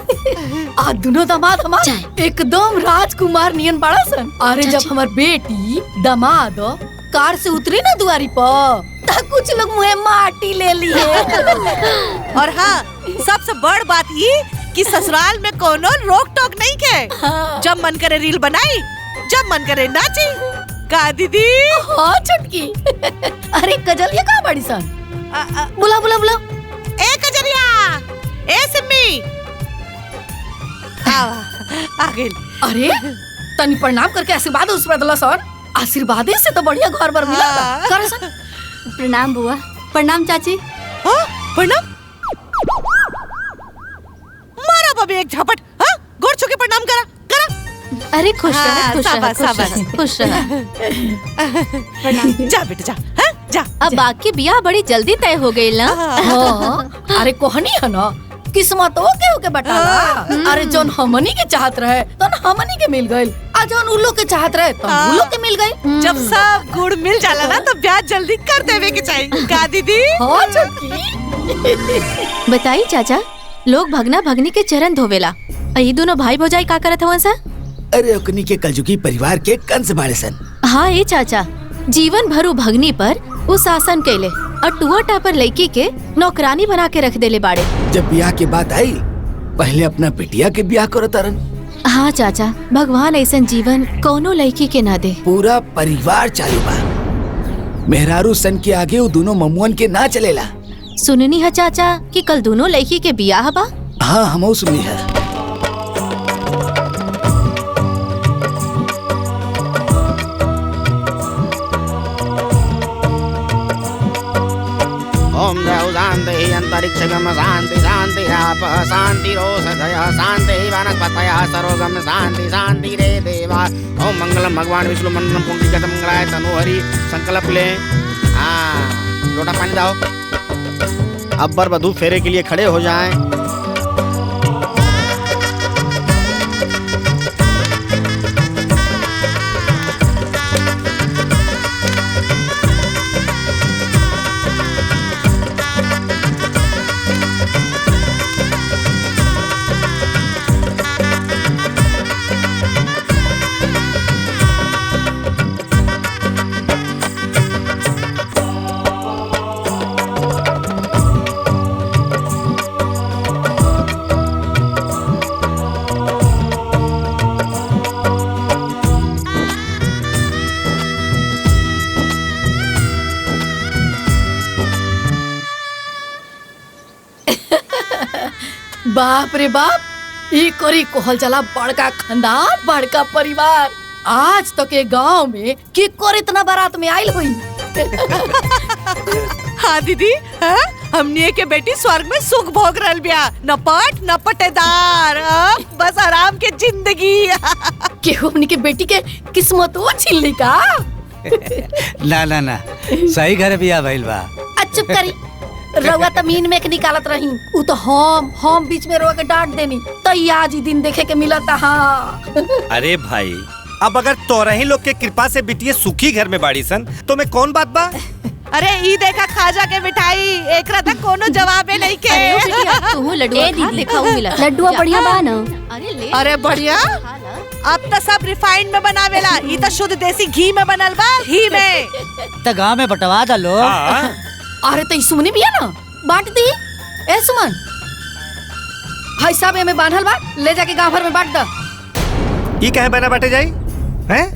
आ दोनों दामाद हमार एकदम राजकुमार नियन बड़ा सन। अरे जब हमार बेटी दामाद कार से उतरी ना दुआरी पर, तब कुछ लोग मुँह माटी ले लिए। और हाँ, सबसे बड़ बात ये कि ससुराल में कोनो रोक टोक नहीं के। जब मन करे रील बनाई, जब मन करे नाची। का दीदी? हाँ छुटकी। अरे कजलिया का बड़ी सन? बुला। ए कजरिया, ए सिम्मी, आ गई। अरे तनी प्रणाम करके आशीर्वाद उस पर दला सर। आशीर्वाद से तो बढ़िया घर बर मिला था। कर सन। प्रणाम बुआ। प्रणाम चाची। प्रणाम। मारा बाबी एक झपट। हाँ, गोर छू के प्रणाम करा। अरे खुश रह। खुश रह। जा बेटा जा। जा। अब बाकी बियाह बड़ी जल्दी तय हो गई ना। हाँ, अरे कोहनी है ना, किस्मतो केहू के बटाला। अरे जोन हमनी के चाहत रहे तो हमनी के मिल गइल, आ जोन उल्लू के चाहत रहे तो उल्लू के मिल गइल। जब सब गुड़ मिल जाला ना तो ब्याह जल्दी कर देवे के चाहिए का दीदी? हाँ छोटकी। बताई चाचा, लोग भगना भगनी के चरण धोवेला, ये दोनों भाई भौजाई का करत हवन सा? अरे ओकनी के कलजुगी परिवार के कंस बाड़े सन। हाँ ये चाचा, जीवन भरू भगनी पर वो शासन कैले और टुआ टापर लड़की के नौकरानी बना के रख देले बाड़े। जब ब्याह के बात आई पहले अपना बिटिया के ब्याह करो तरन। हाँ चाचा, भगवान ऐसा जीवन कोनो लड़की के ना दे। पूरा परिवार चालू बा, मेहरारू सन के आगे वो दोनों ममुअन के ना चलेला। सुननी है चाचा कि कल दोनों लड़की के ब्याह बा? हाँ हम सुनी है। ओम देव शांति अंतरिक्षगम शांति शांति आप शांति रोषधय शांति वनस्पतयः सर्वगम शांति शांति रे देवा। ओम मंगलम भगवान विष्णु मंडलम पुंडरीकाक्ष मंगलाय तनोहरि। संकल्प ले। हाँ लोटा पानी दाओ। अब वर वधू फेरे के लिए खड़े हो जाएं। बाप रे बाप, ई कोरी कोहल चला बड़का खानदान, बड़का परिवार। आज तो के गांव में की कोर इतना बारात में आइल हुई। हाँ दीदी, हाँ? हमने के बेटी स्वर्ग में सुख भोग रहल बिया, न पट न पटेदार, बस आराम के जिंदगी। केहू हमनी के बेटी के किस्मत वो छिल्ली का। ना ना ना, सही घर बिया भइल बा। चुप करी, रउआ तो मीन में के निकालत रही, उ तो हम बीच में रउआ के डांट देनी, तो आज ही दिन देखे के मिलता। हाँ अरे भाई, अब अगर तोरही लोग के कृपा से बिटिया सुखी घर में बाड़ी सन तो मैं कौन बात बा? अरे ई देखा खाजा के मिठाई, एकरा तक कोनो जवाबे नहीं के। तू लड्डू दिखाऊ मिला, लड्डू बढ़िया बा ना? अरे बढ़िया, अब तो सब रिफाइंड में बनावेला, ई तो शुद्ध देसी घी में बनल बा, घी में। तो गांव में बंटवा दा लो। अरे तो सुमनी भी है ना, बांट दी। ए सुमन, भाई साहब में बांधल बा, ले जाके गांव भर में बांट दा। ई कहे बना बांटे जाई हैं?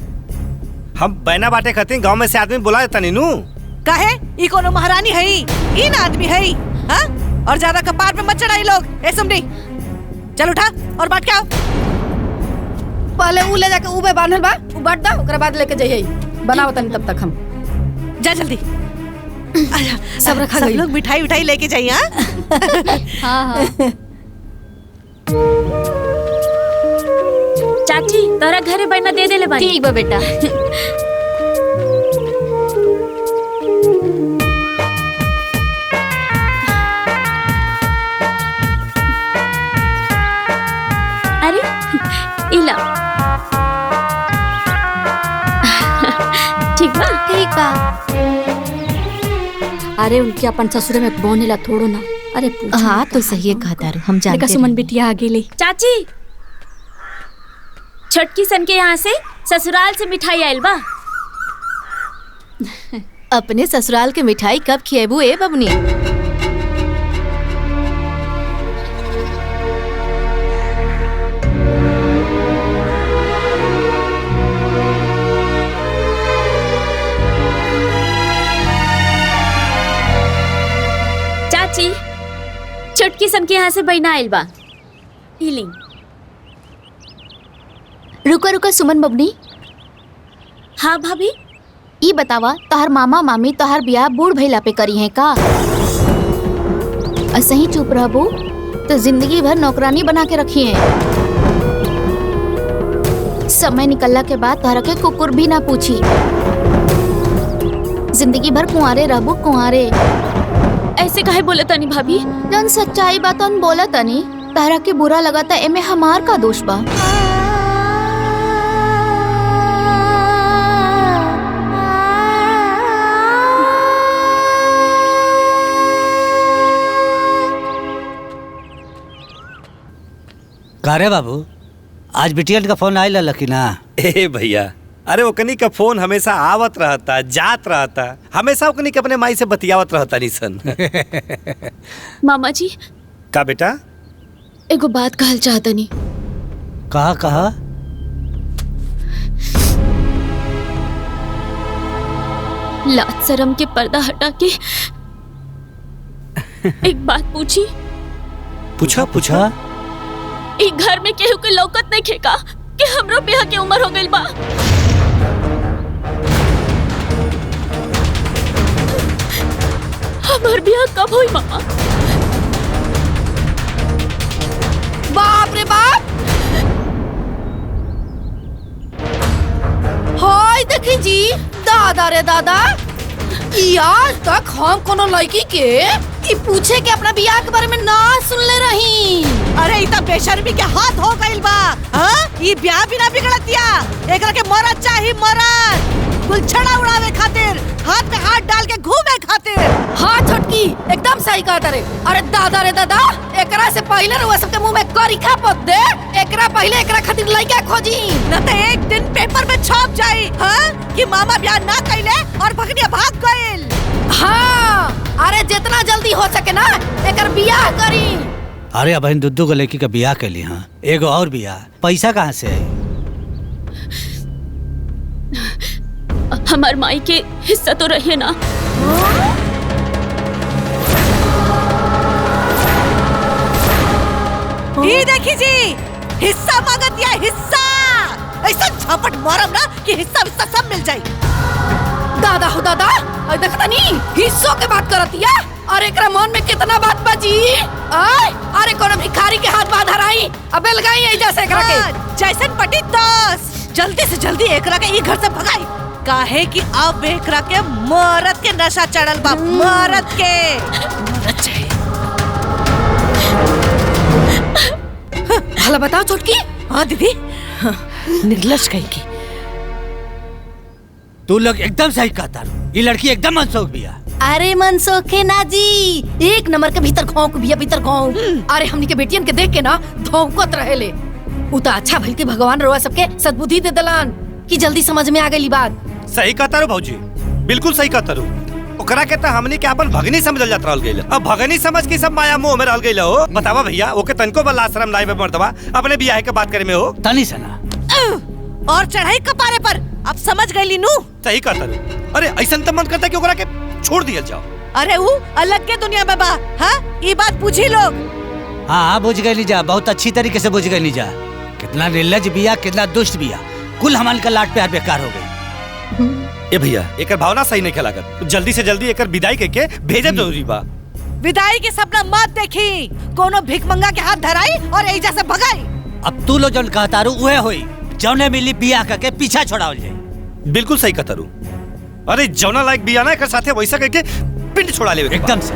हम बहना बांटे खातिर गांव में से आदमी बुला देता नीनू। काहे? ई कोनो महारानी है, ई ना आदमी है। हाँ? और ज्यादा कपार पे मत चढ़ाई लोग। ए सुमनी, चल उठा और बांट के आओ। पहले ऊ ले जाके ऊ में बांधल बा, ऊ बांट दा, ओकरा बाद लेके जाइए। बनाओ तनी तब तक हम। जा जल्दी। सब रखा सब लोग मिठाई उठाई लेके जाइए। हाँ हाँ। चाची तोरा घरे बना दे दे ले बानी। ठीक बा बेटा। अरे इला ठीक बा? ठीक बा। अरे उनके अपन ससुरे में बोनेला थोड़ो ना। अरे हाँ तो सही है कहता रू, हम जानते हैं। सुमन बिटिया आगे ले। चाची, छोटकी सन के यहाँ से ससुराल से मिठाई आयल बा। अपने ससुराल के मिठाई कब खिएबू ए बबनी? चाची, छोटकी सन के यहाँ से बहना आयल बा। इलिंग। रुका रुका सुमन बबनी। हाँ भाभी। ई बतावा, तोहर मामा मामी तोहर ब्याह बूढ़ भइला पे करी है का? असही चुप रहबू तो जिंदगी भर नौकरानी बना के रखी है। समय निकलला के बाद तोहरा के कुकुर भी ना पूछी। जिंदगी भर कुंवारे रहबू, कुंवारे। ऐसे काहे बोले तनी भाभी? जन सच्चाई बात हम बोला तनी, तारा के बुरा लगा था एमे हमार का दोष बा? का रे बाबू, आज बिटियन का फोन आयल लकी ना? ए भैया, अरे ओकनी का फोन हमेशा आवत रहता, जात रहता, हमेशा ओकनी के अपने माई से बतियावत रहता निसन। मामा जी। का बेटा? एगो बात कहल चाहतनी। कहा? लाज शर्म के पर्दा हटा के एक बात पूछी। पूछा। ई घर में केहू के लौकत नहीं खेका कि हमरो ब्याह के उम्र हो गइल बा। हमार ब्याह कब होई मामा? बाप रे बाप, हाय देखी जी, दादा रे दादा, आज तक हम कोनो लड़की के ई पूछे के अपना बियाह के बारे में ना सुनले रही। अरे इतना बेशर्मी के हाथ हो गइल बा। हाँ? ई ब्याह भी ना बिगड़तिया, एकरा के मरद चाही, मरद गुलछड़ा उड़ावे खातिर, हाथ में हाथ डाल के घूमे खातिर। हाँ छोटकी, एकदम सही कहा तारे। अरे दादा रे दादा, एकरा से पहले रुआ सबके मुंह में करिखा पत दे, एकरा पहले एकरा खातिर लड़का खोजी, न तो एक दिन पेपर में छप जाई हाँ? कि मामा ब्याह ना कइले और भगनिया भाग गइल। हाँ, अरे जितना जल्दी हो सके ना एकर बियाह करी। अरे अब इन दुद्दू को लड़की का बियाह कर ली। हाँ, एगो और बियाह, पैसा कहाँ से है? हमार माई के हिस्सा तो रहे ना। ये देखी जी, हिस्सा मांगत या हिस्सा, ऐसा झपट मारम ना कि हिस्सा सब मिल जाए। दादा हो दादा, देखता नहीं हिस्सों के बात करतिया। अरे एकरा मन में कितना बात बाजी। अरे कोनो भिखारी के हाथ बांध हराई, अबे लगाई ऐजा से एकरा के। जैसन पटी तोस, जल्दी से जल्दी एकरा के ई घर से भगाई। काहे कि अब एकरा के मरद के नशा चढ़ल बा, मरद के। मरद चाहिए। भला बताओ छोटकी। हाँ दीदी, निर्लज कहीं की। तू लोग एकदम सही कहता, ये लड़की एकदम मनसोख बिया। अरे मनसोखे ना जी, एक नंबर के भीतर घोंक बिया, भीतर घोंक। अरे हमनी के बेटियन के देख के ना धौंकत रहेले। उता अच्छा भल के भगवान रोआ सबके सद्बुद्धि दे दलान कि जल्दी समझ में आ गई बात। सही कहता रो भौजी, बिल्कुल सही कहता रो। ओकरा के त हमनी के अपन भगनी समझल जात रहल गइल। अब भगनी समझ के सब माया मोह में रहल गइल हो। बतावा भैया, ओके तनको बला शर्म नाई में मर्दवा अपने बियाह के बात करे में हो। तनी सना और चढ़ाई कपारे पर, अब समझ गई नू। सही कहता रो। अरे ऐसा तो मन करता कि ओकरा के छोड़ दिया जाओ। अरे वो अलग के दुनिया में बा। हाँ, ये बात पूछी लोग। हाँ, बुझ गई जा, बहुत अच्छी तरीके से बुझ गई जा। कितना निर्लज बिया, कितना दुष्ट बिया, कुल हमाल का लाट प्यार बेकार हो गई। ए भैया, एकर भावना सही नहीं लागत। जल्दी से जल्दी एकर विदाई करके भेजब जरूरी बा। विदाई के सपना मत देखी, कोनो भिखमंगा के हाथ धराई और एजा से भगाई। अब तू लो जौन कहता रू उहे होई, जौने मिली बियाह करके पीछा छोड़ावल जाए। बिल्कुल सही कहता रू। अरे जौना लायक बिया ना एकर साथे वैसा करके पिंड छोड़ा ले एकदम से।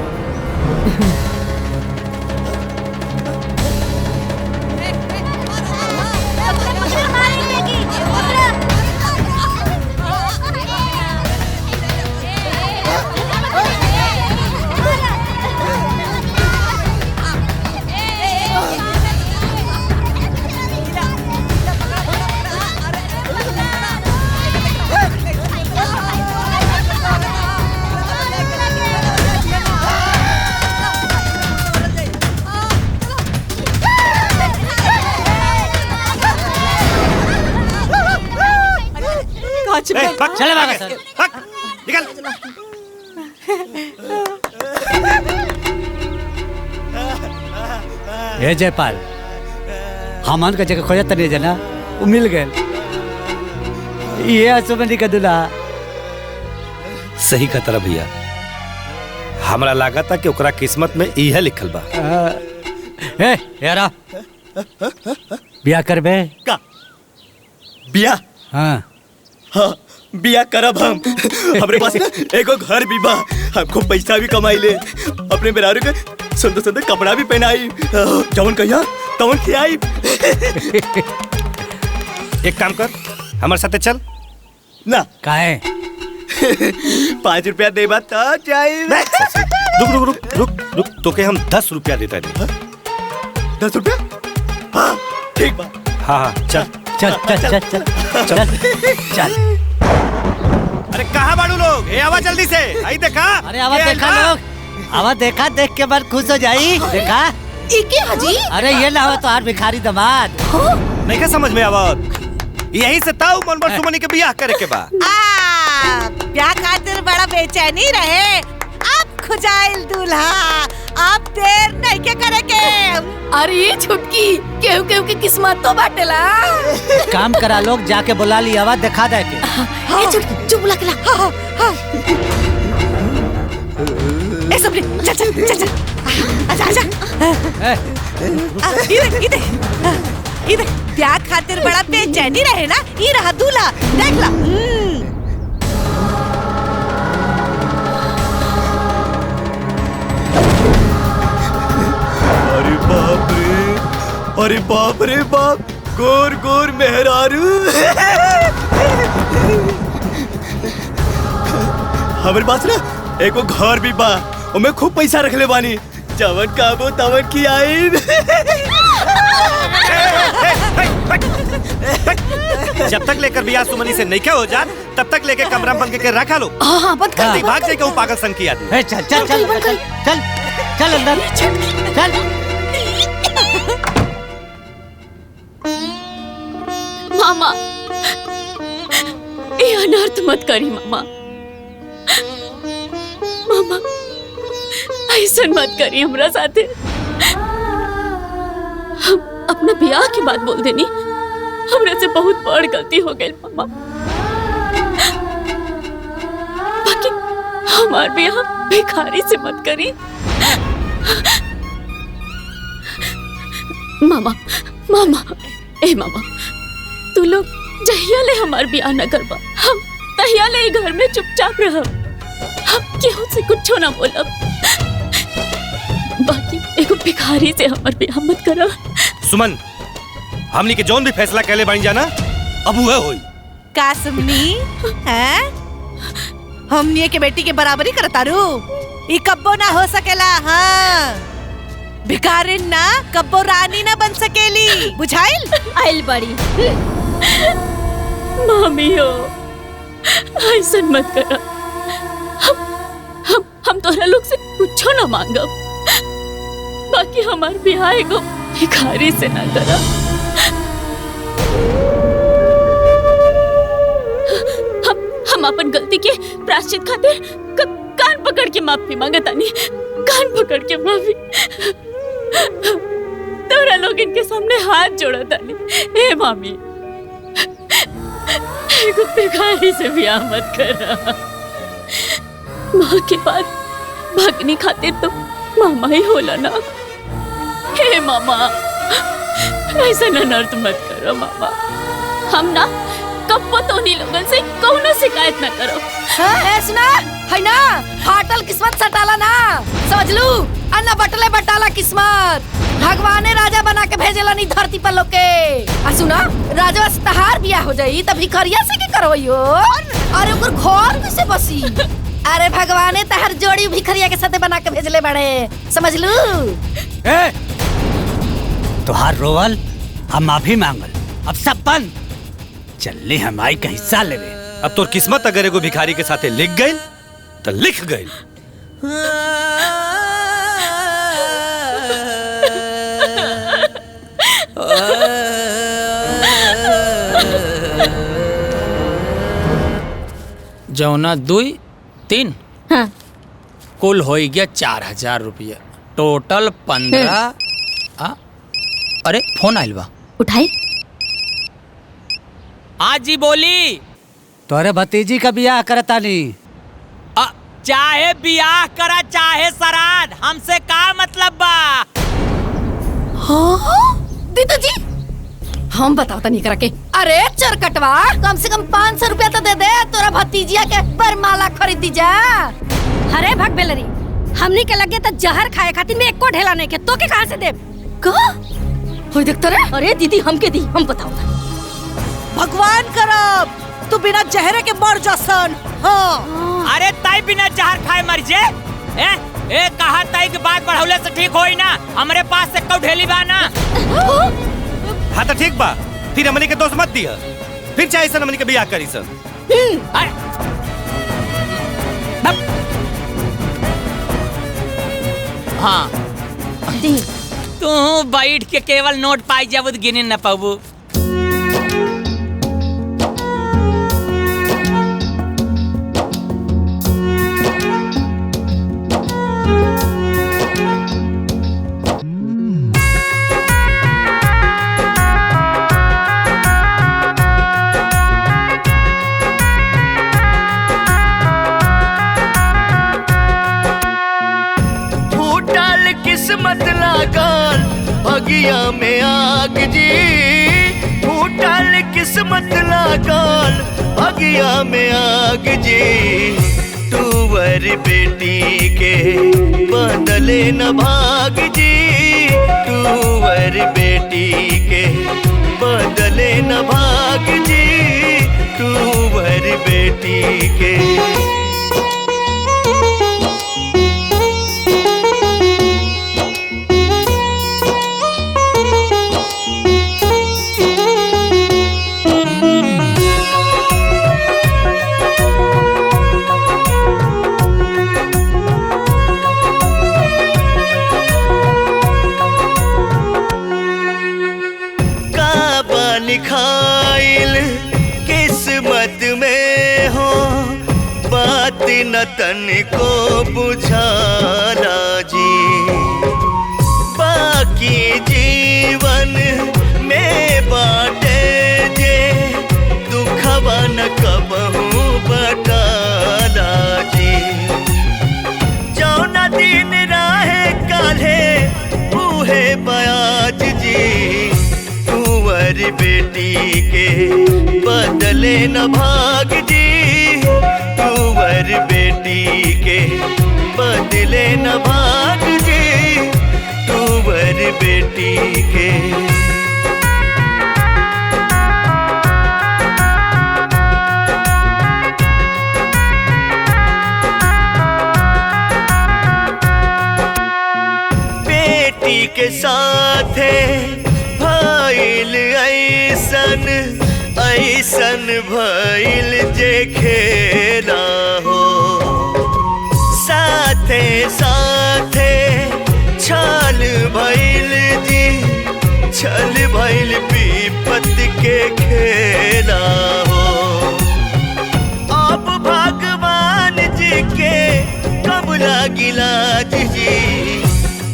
चले भागा सर, निकल। हे जयपाल, हमन का जगह खोजत नहीं जना, वो मिल गए। ये सुमनी का दूल्हा। सही कहता भैया, हमरा लगा था कि ओकरा किस्मत में इहे लिखल बा। ए यारा, बिया करबे का? बिया? हाँ हाँ, बिया करब हम। हमरे पास एगो घर भी बा, हमको पैसा भी कमाई ले, अपने मेहरारू के सुंदर सुंदर कपड़ा भी पहनाई, जवन कहिया तवन खियाई। एक काम कर, हमारे साथे चल ना। काहे? 5 रुपया दे बात तो चाहिए। रुक रुक रुक रुक रुक, तो के हम 10 रुपया देता है। 10 रुपया? हाँ ठीक बा। हाँ चल चल चल चल चल चल। अरे कहाँ बाड़ू लोग? ए आवा जल्दी से, आई देखा। अरे आवा देखा लोग, आवा देखा, देख के बाद खुश हो जाई। देखा इके हाजी? अरे ये ना हो तो आर भिखारी दामाद। नहीं क्या समझ में आवत? यही से ताऊ मनबर सुमनी के बियाह करे के बा। ब्याह खातिर बड़ा बेचैनी रहे, अब खुजाइल दूल्हा, अब देर नहीं के करे के। अरे छुटकी, केहू केहू की किस्मत तो बाटेला। काम करा लोग, जाके बुला लिया आवा दिखा दे के। ए छुटकी, चुप बुला के ला। ए सबरी, चल चल चल चल, आजा आजा। इधर ब्याह खातिर बड़ा बेचैनी रहे ना, ये रहा दूल्हा, देख ला। अरे बाप रे, अरे बाप रे बाप, गोर गोर मेहरारू। हमारे पास ना एको घर भी बा, मैं खूब पैसा रख ले बानी, जवन काबो तवन की आई। जब तक लेकर बियाह सुमनी से नहीं क्या हो जात, तब तक लेके कमरा बंद के रखा लो। हाँ बंद कर दे। भाग जाएगा वो पागल संग की आदमी। चल चल चल चल चल चल अंदर चल। मामा, ये अनर्थ मत करी मामा। मामा ऐसा मत करी हमरा साथे। हम अपना ब्याह की बात बोल देनी, हमरा से बहुत बड़ गलती हो गई मामा। बाकी हमार ब्याह भिखारी से मत करी। मामा मामा, ए मामा, तू लोग जहिया ले हमार ब्याह न करबा, हम तहिया ले घर में चुपचाप रहब, हम केहू से कुछ ना बोलब। बाकी एगो भिखारी से हमार ब्याह मत करा। सुमन, हमनी के जोन भी फैसला कहले बन जाना, अब वो होई। का सुमनी हैं? हमनी के बेटी के बराबरी करतारू, ई कब्बो ना हो सकेला। हाँ, भिखारिन ना कब्बो रानी ना बन सकेली, बुझाइल? आइल बड़ी मामी हो, ऐसा मत करा। हम तोहरा लोग से कुछो ना मांगब, बाकी हमार ब्याह एगो भिखारी से ना करा। हम अपन गलती के प्रायश्चित खातिर कान पकड़ के माफी मांगतानी, कान पकड़ के माफी। तोरा लोग इनके सामने हाथ जोड़तानी। ए मामी, एगो भिखारी से ब्याह मत करा। माँ के बाद भगनी खातिर तो मामा ही होला ना। हे मामा, ऐसा अनर्थ मत करो मामा। हम ना कब्बो तो नहीं लोगन से कौनो शिकायत न करो। ए सुना, है ना, फाटल किस्मत सटाला ना, समझ लू। अन्ना बटले बटाला किस्मत, भगवाने राजा बना के भेजेला नहीं धरती पर लोग के। आ सुना, राजवा से तहार बियाह हो जाई तब भिखरिया से के करवइयो। अरे ओकर घर में से बसी। अरे भगवाने तहार जोड़ी भिखरिया के साथे बना के भेजले बड़े, समझ लू। ए, तुहार रोवल हम माफी मांगल, अब सब बंद। चलने हमारी का हिस्सा लेवे। अब तोर किस्मत अगर एगो भिखारी के साथे लिख गई तो लिख गई। जौना 2 3 हाँ। कुल हो गया 4000 रुपया, टोटल 15। अरे फोन आइल बा, उठाई। आज जी बोली। तोरे भतीजी का बियाह करता नहीं। चाहे बियाह करा चाहे श्राद्ध, हमसे का मतलब बा। हाँ? दीदी जी, हम बताओ नहीं करा के। अरे चरकटवा, कम से कम 500 रुपया तो दे दे, तोरा भतीजिया के बरमाला खरीदी जा। अरे भग बेलरी, हमनी के लगे तो जहर खाए खातिर में एको ढेला नहीं के तो के कहां से देब? होई देखता रे। अरे दीदी हमके दी, हम बताओ। भगवान करब तू बिना जहरे के मर जासन। हाँ अरे ताई बिना जहर खाए मर जे। ए कहा ताई की बात बढ़ौले से ठीक होई ना। हमरे पास से कौ ढेली बा ना। हाँ तो ठीक बा, फिर हमनी के दोस्त मत दिया, फिर चाहे सन हमनी के बियाह करी सन। हाँ तू बैठ के केवल नोट पाई जाबू गिने न पाबू। किस्मत लागल भगिया में आग जी, फूटल किस्मत लागल भगिया में आग जी। टूवर बेटी के बदले न भाग जी, टूवर बेटी के बदले न भाग जी, टूवर बेटी के। लिखाइल किस्मत में हो, बात न तन को बुझाला जी। बाकी जीवन में बाटे जे दुखवा न कबहू बटाला जी। जौना दिन राहे काल्हे बूहे बयाज जी, बेटी के बदले न भाग जी, टूवर बेटी के बदले न भाग जी, टूवर बेटी के। बेटी के साथे भइल ऐसन ऐसन भइल जे खेला हो, साथे साथे छल भइल जी, छल भइल विपत के खेला हो। अब भगवान जी के कब लागिला जी,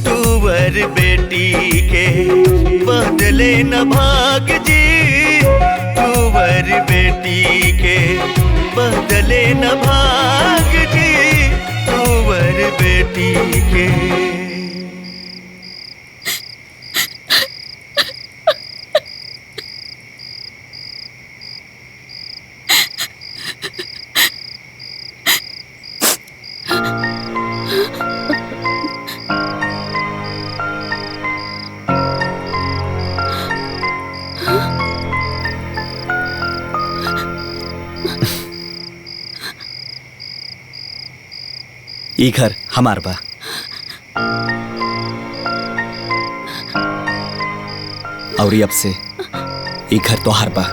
टूवर बेटी के बदले न भाग जी, टूवर बेटी के बदले न भाग जी, टूवर बेटी के। ई घर हमार बा, और अब से ई घर तोहार बा।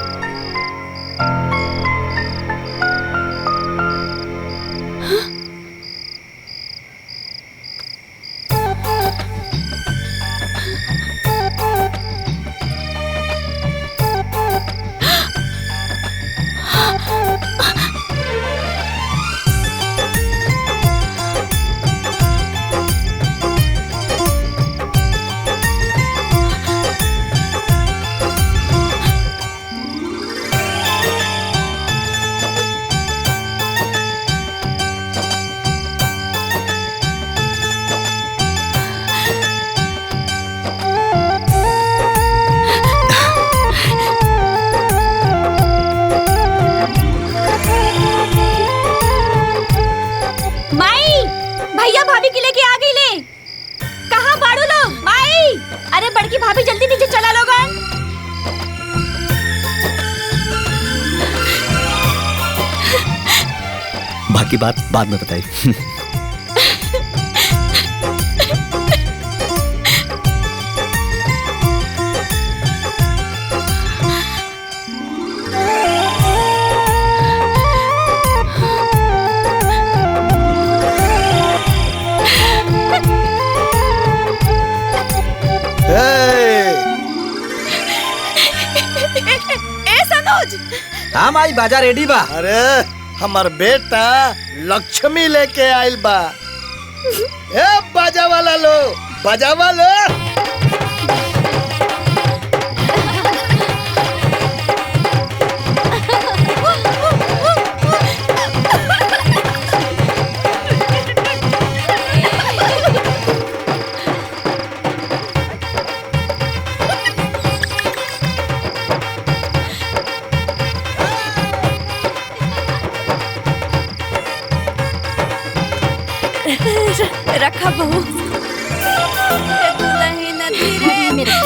बाकी बात बाद में बताई। हम आई बाजा रेडी बा। अरे हमार बेटा लक्ष्मी लेके आइल बा। ए बाजा वाला लो, बाजा वाला। रखा बहू। दुल्हन धीरे धीरे,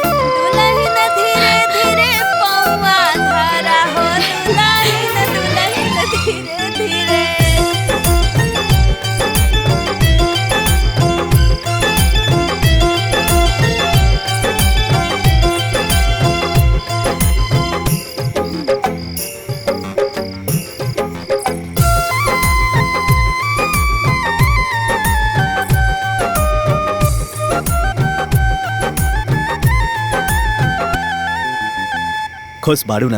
दुल्हन धीरे धीरे पौआ धरा हो। दुल्हन धीरे धीरे। खुश बाड़ू ना?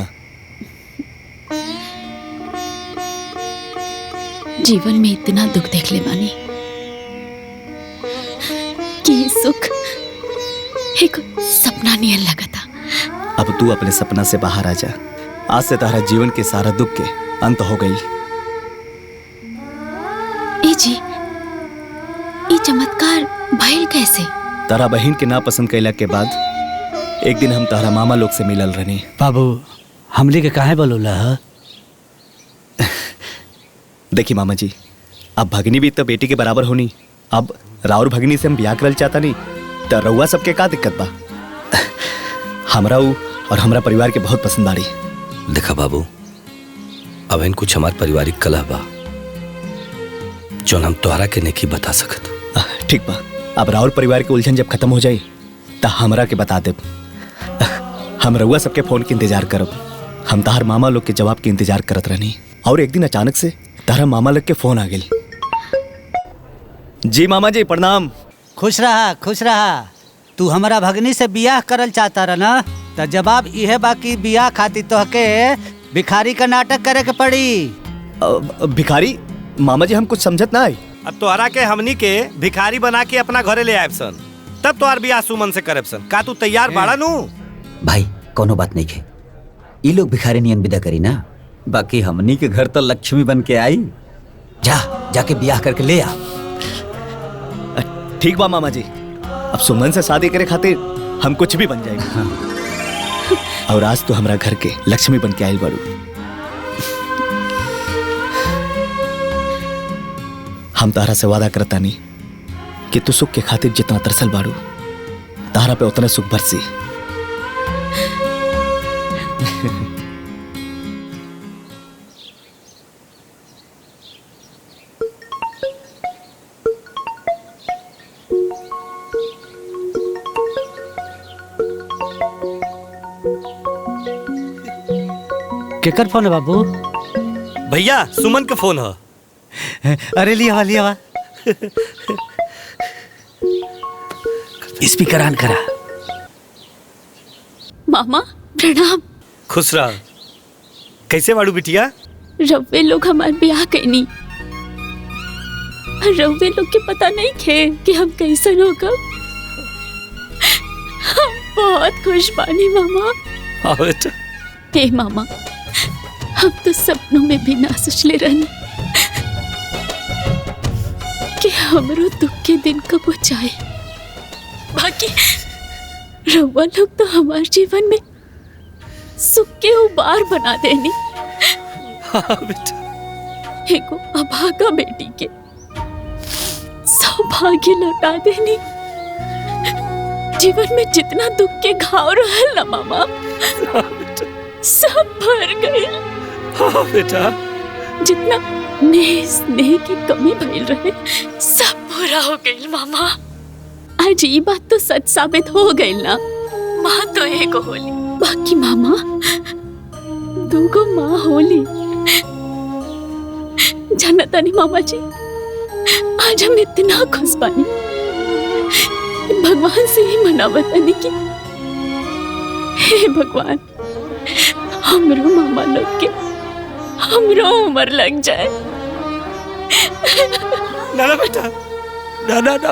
जीवन में इतना दुख देख ले बानी कि ये सुख एक सपना नियन लगा था। अब तू अपने सपना से बाहर आ जा। आज से तारा जीवन के सारा दुख के अंत हो गई। ए जी, ये चमत्कार भइल कैसे? तारा बहन के ना पसंद कैला के बाद एक दिन हम तारा मामा लोग से मिलल रहनी। बाबू हमली के काहे बोलूला? देखी मामा जी, अब भगनी भी तो बेटी के बराबर होनी। अब राउर भगनी से हम ब्याह करल चाहता नहीं तो रउआ सबके का दिक्कत बा? हमरा ऊ और हमरा परिवार के बहुत पसंद बाड़ी। देखा बाबू, अब इन कुछ हमार पारिवारिक कलह बा जो हम तोहरा के नहीं बता सकत। ठीक बा, अब राउर परिवार के उलझन जब खत्म हो जाई तो हमरा के बता दे। हम रउआ सबके फोन के इंतजार करब। हम तार मामा लोग के जवाब के इंतजार करत रहनी और एक दिन अचानक से तारा मामा लोग के फोन आ गई। जी मामा जी प्रणाम। खुश रहा खुश रहा। तू हमारा भगनी से बियाह करल चाहता रहा ना, तो जवाब यह बाकी बियाह खातिर तोहके भिखारी का नाटक करे के पड़ी। भिखारी? मामा जी हम कुछ समझत ना आई। अब तोहरा के हमनी के भिखारी बना के अपना घरे ले आए सन, तब तोहार बियाह सुमन से करब सन। का तू तैयार बाड़ा नू? भाई कोनो बात नहीं है, ये लोग भिखारी नियन विदा करी ना, बाकी हमनी के घर तो लक्ष्मी बन के आई। जाके ब्याह करके ले आ। ठीक बा मामा जी, अब सुमन से शादी करे खातिर हम कुछ भी बन जाएंगे। हाँ। और आज तो हमारा घर के लक्ष्मी बन के आयल बाड़ू। हम तारा से वादा करता नहीं कि तू सुख के खातिर जितना तरसल बाड़ू तारा पे उतना सुख बरसी। केकर फोन है बाबू? भैया सुमन का फोन है। अरे लिया लिया स्पीकर ऑन करा। मामा प्रणाम। खुश रह। कैसे बाड़ू बिटिया? रव्वे लोग हमार ब्याह कैनी, रव्वे लोग के पता नहीं खे कि हम कैसन होगा। हम बहुत खुश बानी मामा। हाँ बेटा। हे मामा, हम तो सपनों में भी ना सोचले रहनी कि हमरो दुख के दिन कब जाए। बाकी रउआ लोग तो हमारे जीवन में सुख के उबार बना देनी। हाँ बेटा। एगो अभागा बेटी के सौभाग्य लौटा देनी। जीवन में जितना दुख के घाव रहल ना मामा, सब भर गए। हाँ बेटा। जितना स्नेह की कमी भइल रहे सब पूरा हो गई मामा। आज ये बात तो सच साबित हो गई ना। माँ तो एक होली बाकी मामा दूगो माँ होली। जानता नहीं मामा जी, आज हम इतना खुश बानी, भगवान से ही मनावतानी कि हे भगवान हमरो मामा लोग के हमरो उम्र लग जाए। ना बेटा, ना बेटा,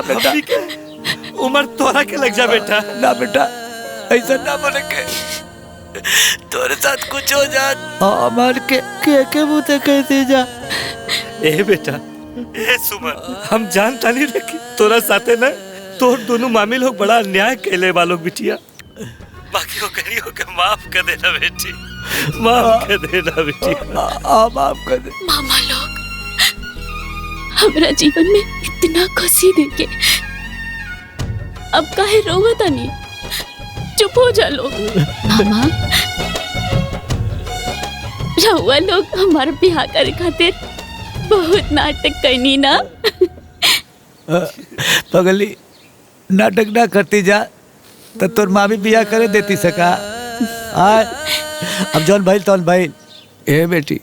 उम्र तोरा के लग जा बेटा। ना बेटा, ऐसा ना बोले के तोरे साथ कुछ हो जात हमार के मुँह कैसे जा। ए बेटा, ए सुमन, हम जानता नहीं रखी तोरा साथे ना तोर दोनों मामी लोग बड़ा अन्याय कैले वालों बिटिया। बाकी वो करियो के माफ कर देना बेटी, माफ कर देना बेटिया, माफ कर दे। मामा लोग हमरा जीवन में इतना खुशी देके अब काहे रोवता नहीं, चुप हो जा लोग। मामा रहुआ लोग हमारे बियाह करे खातिर बहुत नाटक करनी ना। पगली नाटक ना करती जा तो तोर माँ भी बियाह करे देती सका। अब जौन भाई तौन भाई। ए बेटी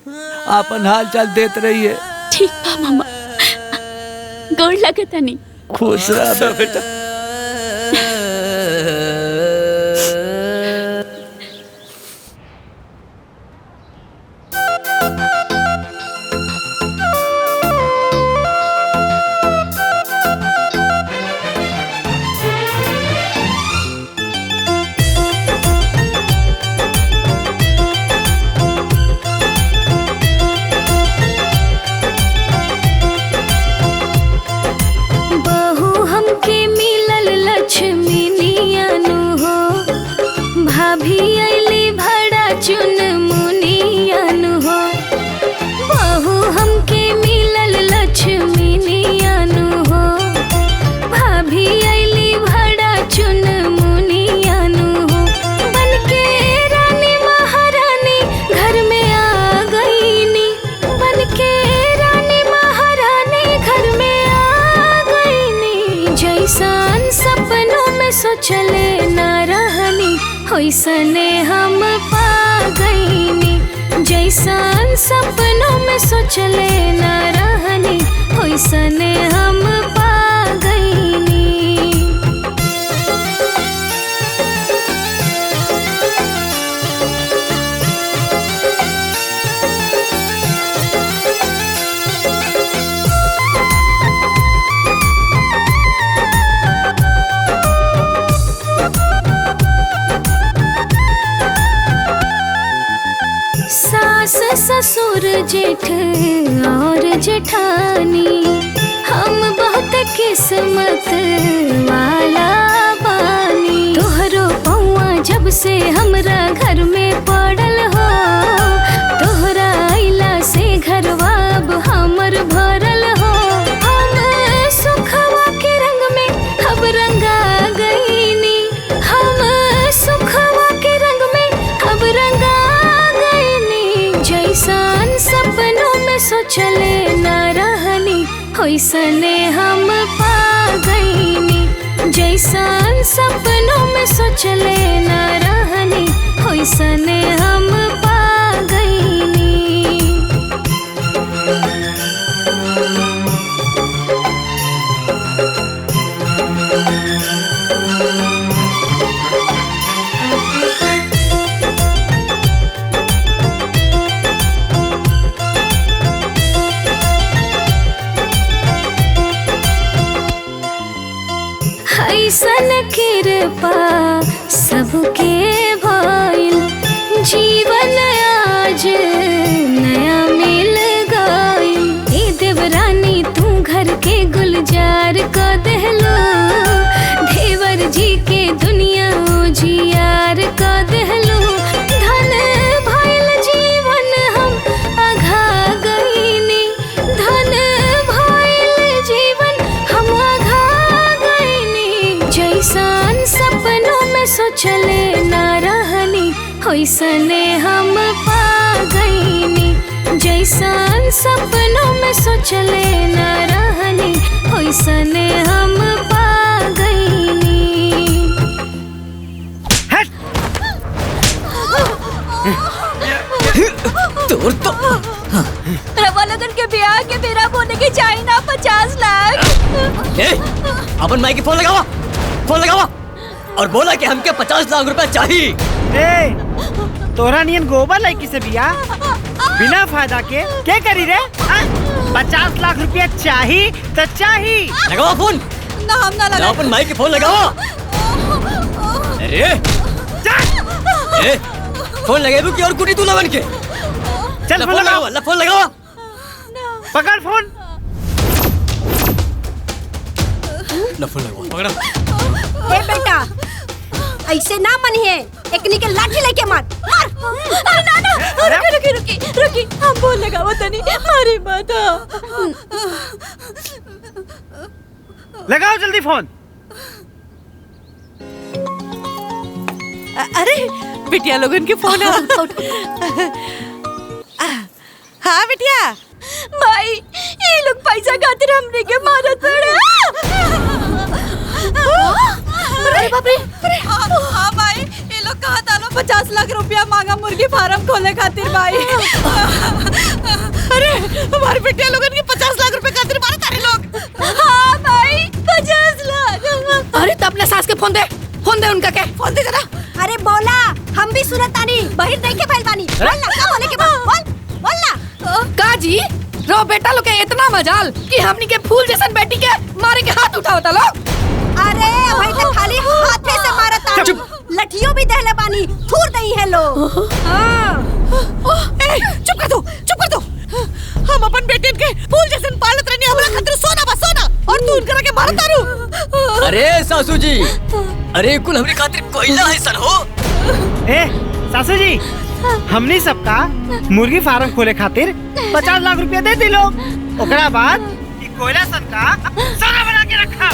आपन हाल चाल देत रही है। ठीक बा मामा, गोड़ लगता नहीं। खुश रह बेटा। चले ना रहनी होइसने हम पा गईनी, जैसन सपनों में सोचले ना रहनी होइसने हम पा गईनी। सास ससुर जेठ और जेठानी हम बहुत किस्मत वाला बानी। तोहरो पौआ जब से हमरा घर में पड़ल हो, तोहरा आइला से घरवा अब हमर भरल हो। हम सुखवा के रंग में अब रंगा गईनी, हम सुखवा के रंग में अब रंगा जैसन सपनों में सोचले ना रहनी होइसने हम पा गईनी, जैसन सपनों में सोचले ना रहनी होइसने हम पा गईनी। ऐसन कृपा सबके भइल, जीवन आज नया मिल गइल। ए देवरानी तू घर के गुलजार क देहलो, देवर जी के दुनिया उजियार क देहलो। धन भइल जीवन हम आघा गईनी, धन भइल जीवन हम आघा जैसन सपनों में सोचले ना रहनी होइसने हम पा गईनी, जैसन सपनों में सोचले न रहनी ओइसने हम पा गईनी। तोर तो रवा लगन के ब्याह के बेरा बोने के चाहिए ना 50 लाख। ए, अपन माई की फोन लगावा और बोला कि हमके 50 लाख रुपए चाहिए। ए, तोरा नियन गोबर लड़की से बिया बिना फायदा के क्या करी रे? 50 लाख रुपया चाहिए तो चाहिए। लगावा फोन। ना हम ना लगा। अपन माई की फोन लगावा। अरे ए, फोन लगाबू की और कुटी तू लवन के। चल फोन लगाओ। फोन लगावा। पकड़ फोन। फोन लगावा। पकड़। ए बेटा ऐसे ना मनिए, एकनी के लाठी लेके मार। ना ना रुकी हम बोल लगाओ तनी अरे माता। लगाओ जल्दी फोन। अरे बिटिया लोगन के फोन हाँ बिटिया। भाई ये लोग पैसा खातिर हमने के मारत पड़े। अरे बाप रे। हाँ भाई ये लोग कहा था 50 लाख रुपया मांगा मुर्गी फार्म खोले खातिर भाई। अरे हमारे बिटिया लोगन के 50 लाख रुपए खातिर मारे तारे लोग। हाँ भाई 50 लाख। अरे तो अपने सास के फोन दे उनका क्या? फोन दे जरा। अरे बोला हम भी सुनत तानी बहिर नहीं के फैल बानी। बोल ना क्या बोले के बोल ना। का जी रो बेटा लोग के इतना मजाल कि हमनी के फूल जैसन बेटी के मारे के हाथ उठावता लोग। अरे भाई तो खाली हाथे से मारता। लठियों भी दहले बानी थूर दई है लो। चुप कर दो। हम अपन बेटिन के फूल जैसन पालत रहनी, हमरा खातिर सोना बा सोना और तू उनकरा के मारत तारू। अरे सासू जी, अरे कुल हमरे खातिर कोयला है सन हो। ए सासू जी, हमनी सबका मुर्गी फार्म खोले खातिर 50 लाख रुपया दे दी लोग। ओकरा बाद कोयला सन का सोना बना के रखा।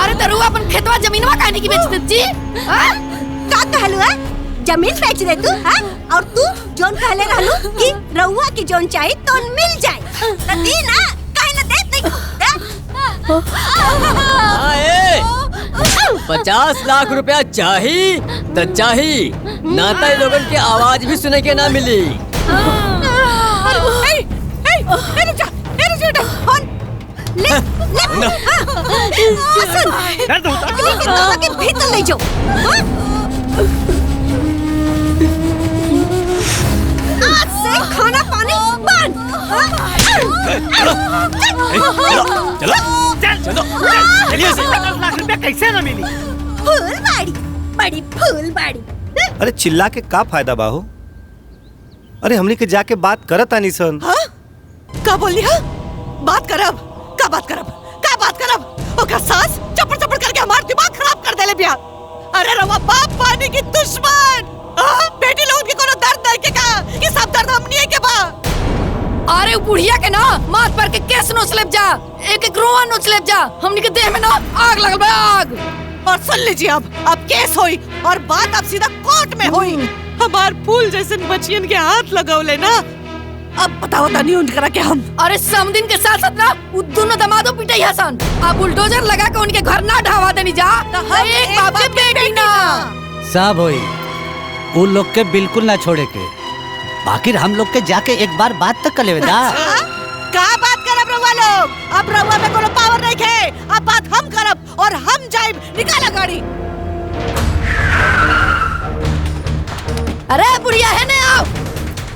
अरे तो रुआ अपन खेतवा जमीनवा काहे की बेच देत जी? का कहलू है? जमीन बेच दे तू हां? और तू जोन कहले रहलू कि रउआ की जोन चाहिए तो मिल जाए त दी ना, काहे न देत नहीं? 50 लाख रुपया चाहिए तो चाहिए, नाता लोगन की आवाज भी सुने के ना मिली। ले सुन दर्द होता है के भीतर ले जाओ। आज से खाना पानी बंद। चलो चलिए। 50 लाख रुपया कैसे न मिली? फूलबाड़ी बड़ी फूलबाड़ी। अरे चिल्ला के का फायदा बाहो? अरे हमनी के जाके बात करत आनी सन। का बोली हा? बात करब का बात करब? ओकर सास चपड़ करके हमार दिमाग खराब कर देले बिया। अरे रवा बाप पानी की दुश्मन। बेटी लोगन के कोनो दर्द नहीं के का कि सब दर्द हमनी के बा। अरे बुढ़िया के ना माथ पर के केस नोच लेब जा, एक रोआ नोच लेब जा। हमनी के देह में ना आग लगल बा आग। और सुन लीजिए अब केस होई और बात अब सीधा कोर्ट में होई। हमार फूल जैसे बचियन के हाथ लगावले ना, अब बताओ तानी उनकरा के हम। अरे समदिन के साथ साथ ना उ दोनों दमादो पिटाई हसन। अब बुलडोजर लगा के उनके घर ना ढावा देनी जा। एक बाप के बेटी ना सब होई, उन लोग के बिल्कुल ना छोड़े के। बाकी हम लोग के जाके एक बार बात तक कर लेवे दा। का बात करब रउआ लोग? अब रउआ में कोनो पावर नहीं है। अब बात हम करब और हम जाइब। निकाला गाड़ी। अरे बुढ़िया है ने आओ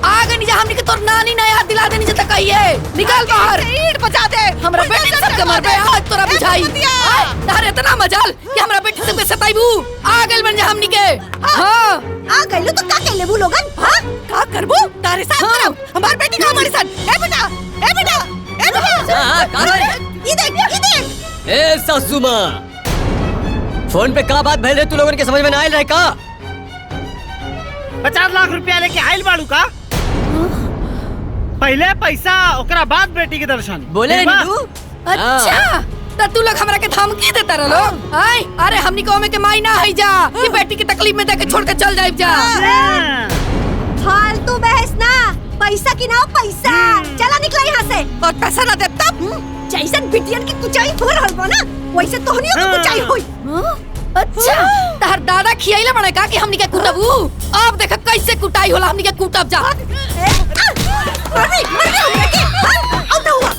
आगे नहीं जा। हमनी के तोर नानी ना याद दिला देनी जता कहिए। निकाल बाहर। ईंट बजा दे। हमरा बेटी सब के मर पे आज तोरा बुझाई। तारे इतना मजाल कि हमरा बेटी सब के सताइबू। आ गेल बन जा हमनी के। हां आ गइलो तो का कहले वो लोगन? हां का करबू? तारे साथ करब। हमार बेटी का हमारे साथ। ए बेटा हां का ई देख। ए सासू मां, फोन पे का बात भइल रे? तू लोगन के समझ में ना आइल रहे का? 50 लाख रुपया लेके आइल बाड़ू का? पहले पैसा ओकरा बाद बेटी के दर्शन बोले नीलू। अच्छा तो तू लोग हमरा के धमकी देता रहो। आय अरे हमनी को में के माई ना है जा कि बेटी की तकलीफ में देके छोड़ के चल जाइब जा। फालतू बहस ना, पैसा की ना पैसा। चला निकला यहाँ से। और पैसा ना दे तब जैसन बिटियन की कुचाई हो रहल बा ना वैसे तोहनियों की कुचाई होई। अच्छा तार दादा खियाइले बड़े का कि हमनी के कुटबू। अब देख कैसे कुटाई होला हमनी के कुटब जा। मरनी हमने के आओ दउआ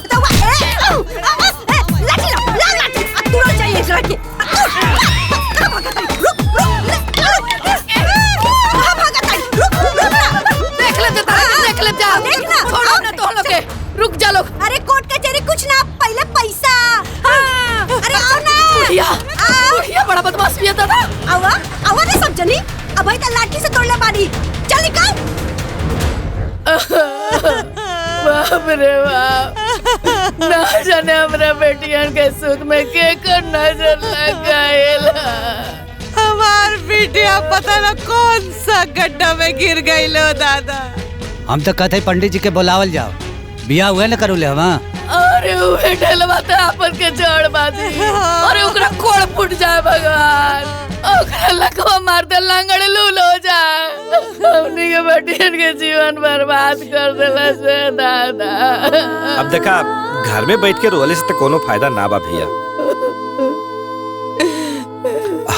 लाठी ला लाठी तुरंत चाहिए एकरा के। रुक देख ले जा छोड़ो ना तो लोग के रुक जा लोग। अरे कोर्ट कचहरी कुछ ना पहले पैसा। अरे आओ ना बुढ़िया बड़ा बदमाश भी है दादा। आवा ना सब जनी अब भाई तो लाठी से तोड़ले बानी। चल निकल। बाप रे बाप ना जाने हमरा बेटियन के सुख में के कर नजर लगाएला। हमार बिटिया पता ना कौन सा गड्ढा में गिर गई लो दादा। हम तो कहते पंडित जी के बुलावल जाओ बियाह हुए न करो ले हम। अरे उहे ढलवा तो आपन के जड़ बाजी। अरे ओकरा कोड़ फूट जाए भगवान। ओकरा लकवा मार दे लंगड़ लूल हो जाए। हमनी के बेटियन के जीवन बर्बाद कर देला से दादा। अब देखा घर में बैठ के रोले से तो कोनो फायदा ना बा भैया।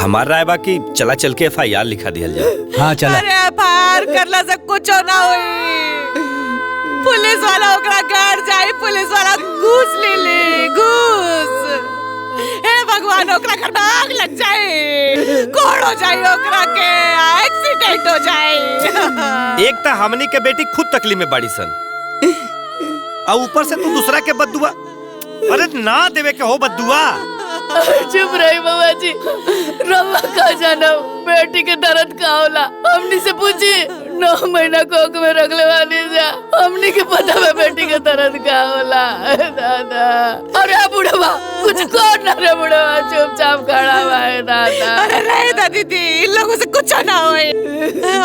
हमार राय बा कि चला चल के FIR लिखा दिया जाए। हाँ चला। अरे FIR करला से कुछ ना होई। पुलिस वाला ओकरा घर जाई पुलिस वाला घूस ले घूस। हे भगवान ओकरा घर में आग लग जाए कोड़ हो जाए ओकरा के एक्सीडेंट हो जाए। एक तो हमनी के बेटी खुद तकलीफ में बाड़ी सन और ऊपर से तू दूसरा के बद्दुआ। अरे ना देवे के हो बद्दुआ। चुप रही बाबा जी। रवा का जाना बेटी के दर्द का होला हमनी से पूछी 9 महीना कोख में रखले वाली जा। हमनी के पता है बेटी के दर्द का होला दादा। अरे बुढ़वा कुछ कर ना रे बुढ़वा चुपचाप खड़ा हुआ है दादा। अरे नहीं दादी दी इन लोगों से कुछ ना होए।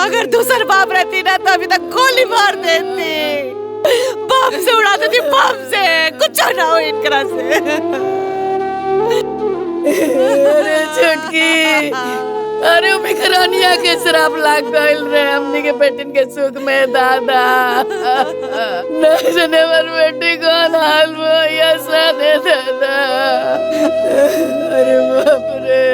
अगर दूसर बाप रहती ना तो अभी तक गोली मार देती बम से उड़ा देती बम से। कुछ ना हो इनकरा से। अरे छुटकी अरे मिखरानिया के शराब लाग गइल रे हमनी के बेटिन के सुख में दादा। नहीं जाने पर बेटी कौन हाल में या सादे दादा। अरे बाप रे।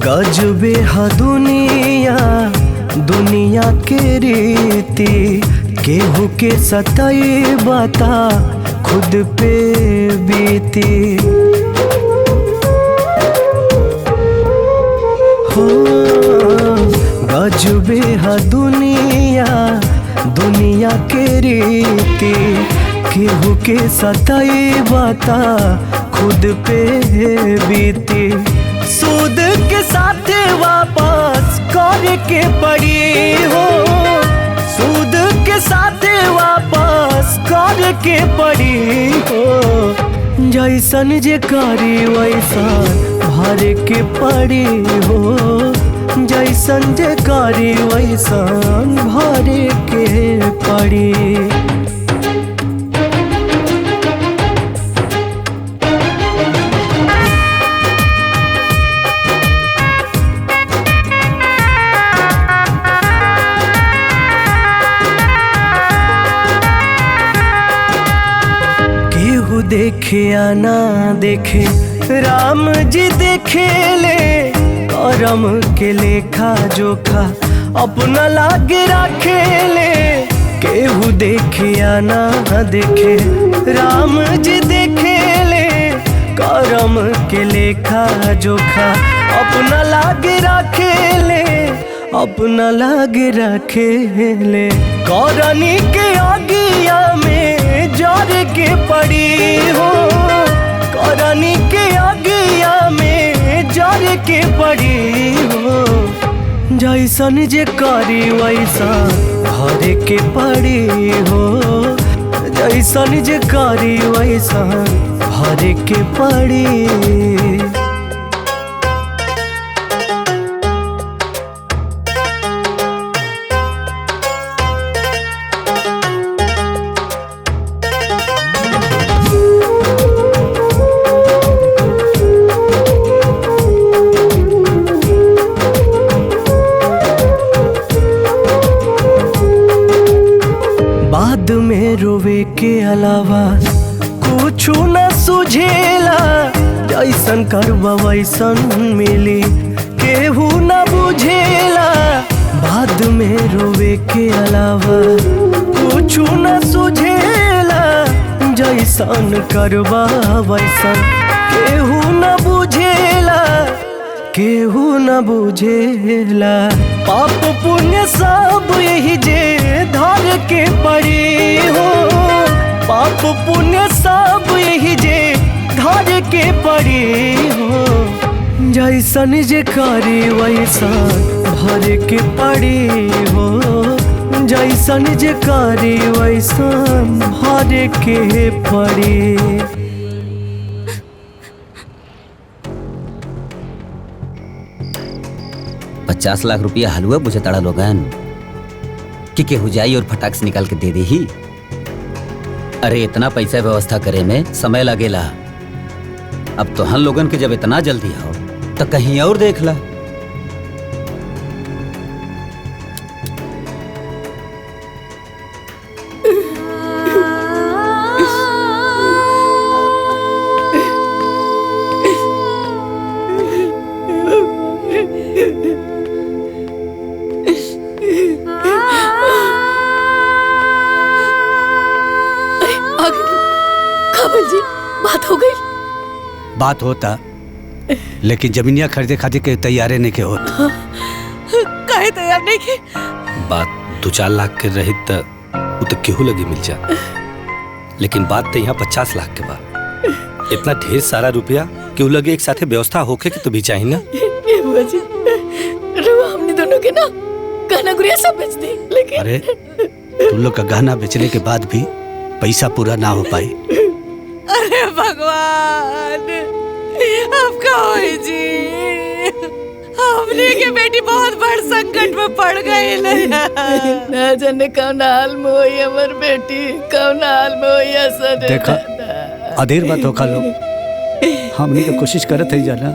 गजबे हा दुनिया के रीति केहू के सताई बता खुद पे बीती। हो गजबे हा दुनिया के रीति केहू के सताई बता खुद पे बीती। सूद के साथ वापस करके पड़ी हो सूद के साथ वापस करके पड़ी हो। जैसन जे करी वैसन भर के पड़ी हो जैसन जे करी वैसन भर के पड़ी। देखे या ना देखे राम जी देखे ले करम के लेखा जोखा अपना लागे रखे ले। केहू देखे या ना देखे राम जी देखे ले करम के लेखा जोखा अपना लागे रखे ले अपना लागे रखे ले। करनी के आगिया में जर के पड़ी हो करनी के आगिया में जर के पड़ी हो। जैसन जे करी वैसन भर के पड़ी हो जैसन जे करी वैसन भर के पड़ी। बाद में रोवे के अलावा कुछ न सुझेला, जैसन करबा वैसन मिली केहू न बुझेला। बाद में रोवे के अलावा कुछ न सुझेला, जैसन करबा वैसन केहू न बुझेला, केहू न बुझेला। पाप पुण्य सब यही जे धर के पड़ी हो, पाप पुण्य सब यही जे धर के पड़ी हो। जैसन जे करी वैसन भर के पड़ी हो, जैसन जे करी वैसन भर के पड़ी। 50 लाख रुपया हलवा बुझे तड़ा लोगन कि केहू जाई और फटाक से निकाल के दे दे ही। अरे इतना पैसा व्यवस्था करे में समय लगेला। अब तो हम लोगन के जब इतना जल्दी हो तो कहीं और देख ला। बात होता लेकिन जमीनिया खरीदे खातिर के तैयारे नहीं के होता। काहे तैयार नहीं के? बात 2-4 लाख के रही तो वो तो केहू लगी मिल जा, लेकिन बात तो यहाँ 50 लाख के बाद इतना ढेर सारा रुपया केहू लगे एक साथे व्यवस्था होके के तो भी चाहिए ना। ये बुआ जी, रुआ हमने दोनों के ना गहना गुड़िया सब बेच दी, लेकिन अरे तुम लोग का गहना बेचने के बाद भी पैसा पूरा ना हो पाई। अरे भगवान, अब का होई जी? हमने के बेटी बहुत बड़ संकट में पड़ गई ना जाने कौन हाल में होई हमर बेटी, कौन हाल में होई असर। देखा अधेर बात होखा लोग, हमने तो कोशिश करत है जाना।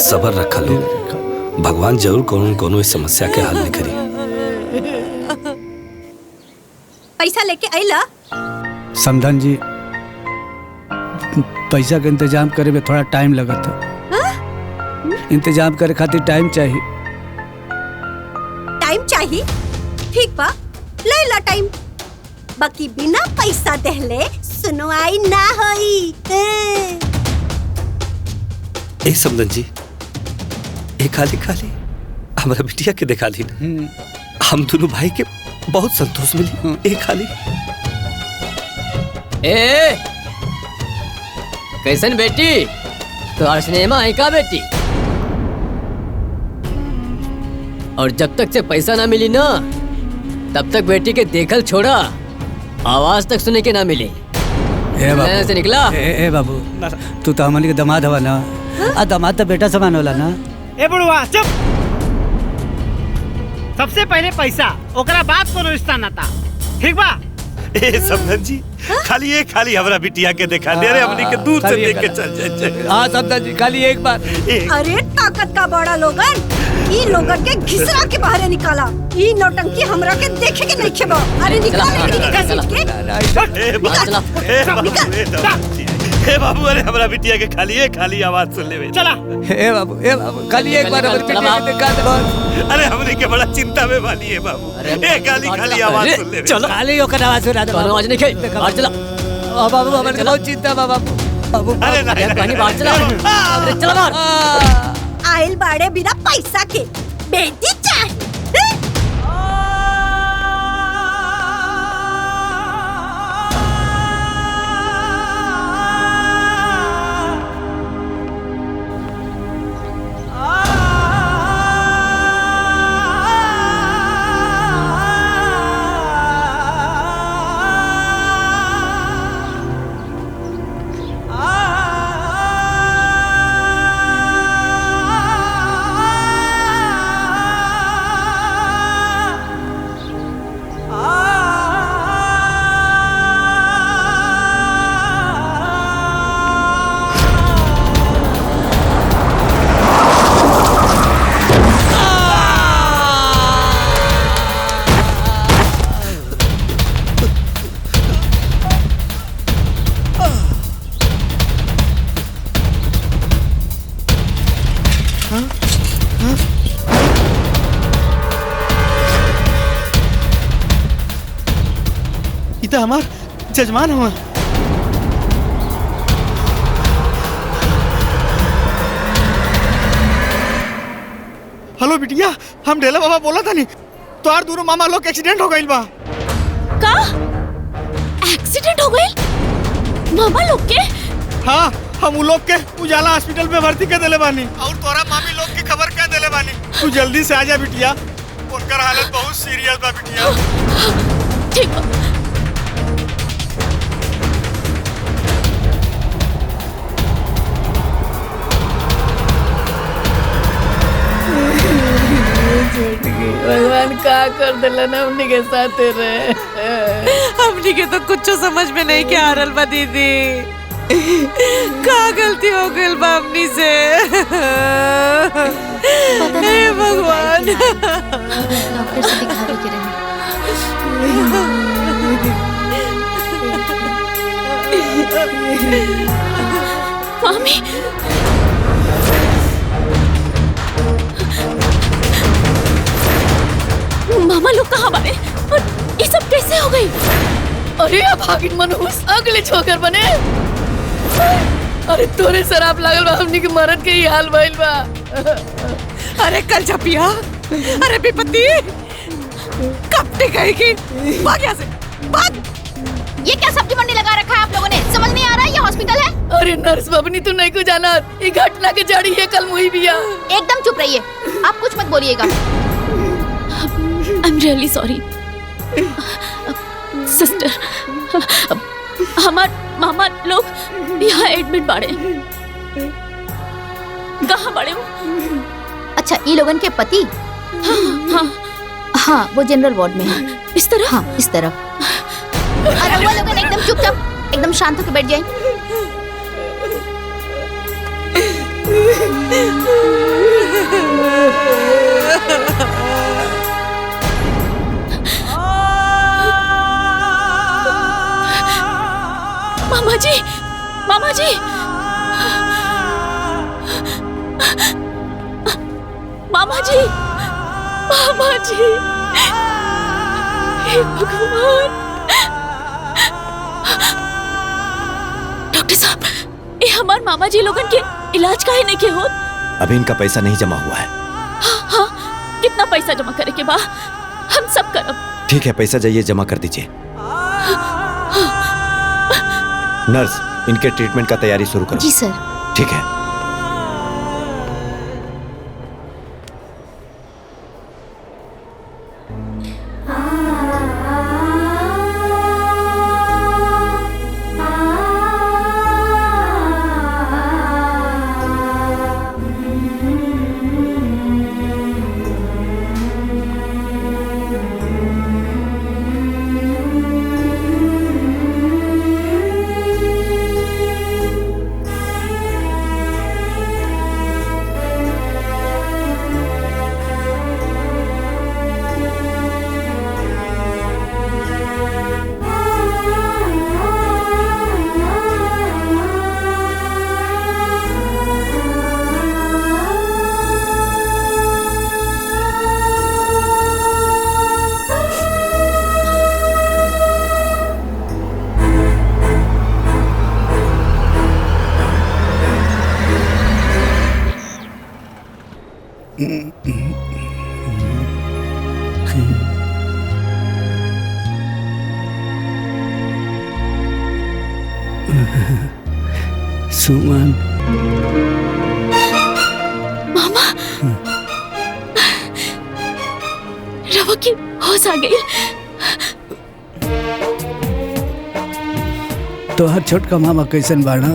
सबर रखा लोग, भगवान जरूर कोनो इस समस्या के हल निकली। पैसा लेके आइला? समधन जी, पैसा के इंतजाम करे में थोड़ा टाइम लगा था। इंतजाम करे खातिर टाइम चाहिए। टाइम चाहिए? ठीक बा, ले ला टाइम। बाकी बिना पैसा देहले सुनवाई ना होई। ए समधन जी, ए खाली हमारा बिटिया के दिखा दी, हम दोनों भाई के बहुत संतोष मिली। ए खाली ए कैसन बेटी तो सिनेमा है का बेटी? और जब तक से पैसा ना मिली ना तब तक बेटी के देखल छोड़ा, आवाज तक सुने के ना मिली। से निकला। ए बाबू, तू तो हमारे के दामाद हवा ना। आ दामाद तो बेटा समान होला ना। ए बुढ़वा चुप। सबसे पहले पैसा, ओकरा बाद कोनो रिश्ता नाता, ठीक बा? ए समधन जी, खाली हमरा बिटिया के दिखा दे। अरे हमनी के दूर से देख के चल जाए। हां समधन जी, खाली एक बार। अरे ताकत का बड़ा लोगन, ई लोगन के घिसरा के बाहर निकाला। ई नौटंकी हमरा के देखे के नहीं खेबा। अरे निकाल हे बाबू, अरे हमरा बिटिया के खाली आवाज सुन ले। चला हे बाबू, खाली एक बार हमर बिटिया के दिखा दे। अरे हमनी के बड़ा चिंता में वाली है बाबू। ए खाली आवाज सुन ले। चलो खाली ओकर आवाज सुना दे। आवाज नहीं खे, बाहर चला। बाबू हमर के बहुत चिंता बा बाबू। अरे नहीं बाहर चला। अरे चला बाहर। आइल बाड़े बिना पैसा के, बेटी चाहिए। इता हमार जजमान हुआ। हेलो बिटिया, हम ढेला बाबा बोला था नहीं तोहार दोनों मामा लोग एक्सीडेंट हो गइल बा। का एक्सीडेंट हो गई मामा लोग के? हाँ, हम उ लोग के उजाला हॉस्पिटल में भर्ती कर देले बानी और तोरा मामी लोग की खबर कर देले बानी। तू जल्दी से आ जा बिटिया, उनकर हालत बहुत सीरियस बा बिटिया। ठीक बा। भगवान का कर दिलन हमनी के साथ रहे। हमनी के तो कुछ समझ में नहीं क्या आ रहल बा दीदी। का गलती हो गइल बा हमनी से? हे भगवान। डॉक्टर से दिखावे के रहे। मामी मामा लोग कहाँ बारे? और ये सब कैसे हो गई? अरे भागिन मनहूस अगले छोकर बने। अरे तोरे शराब लागल बा, हमनी के मरद के ही हाल भइल बा। अरे कल छपिया, अरे विपत्ति कब टिकेगी? भाग यहाँ से, भाग। ये क्या सब्जी मंडी लगा रखा है आप लोगों ने? समझ नहीं आ रहा ये हॉस्पिटल है? अरे नर्स बबनी तू नहीं को जाना, ये घटना के जड़ी है कल मुही बिया। एकदम चुप रहिए, आप कुछ मत बोलिएगा। I'm really sorry. सिस्टर, हमार मामा लोग यहाँ एडमिट बाड़े। कहाँ बाड़े वो? अच्छा, ये लोगन के पति? हाँ, हाँ, वो जनरल वार्ड में है। इस तरफ? हाँ, इस तरफ। अरे वो लोगन एकदम चुपचाप, एकदम शांत होकर बैठ जाएं। मामा जी, मामा जी, मामा जी, मामा जी, हे भगवान। डॉक्टर साहब, ये हमार मामा जी लोगन के इलाज काहे नहीं के होत? अभी इनका पैसा नहीं जमा हुआ है। हाँ, कितना पैसा जमा करे के बा? हम सब करब। ठीक है, पैसा जाइए जमा कर दीजिए। नर्स, इनके ट्रीटमेंट का तैयारी शुरू करो। जी सर। ठीक है। सुमन, मामा, रवा की होश आ गई। तोहर छोटका मामा कैसन बाड़ा?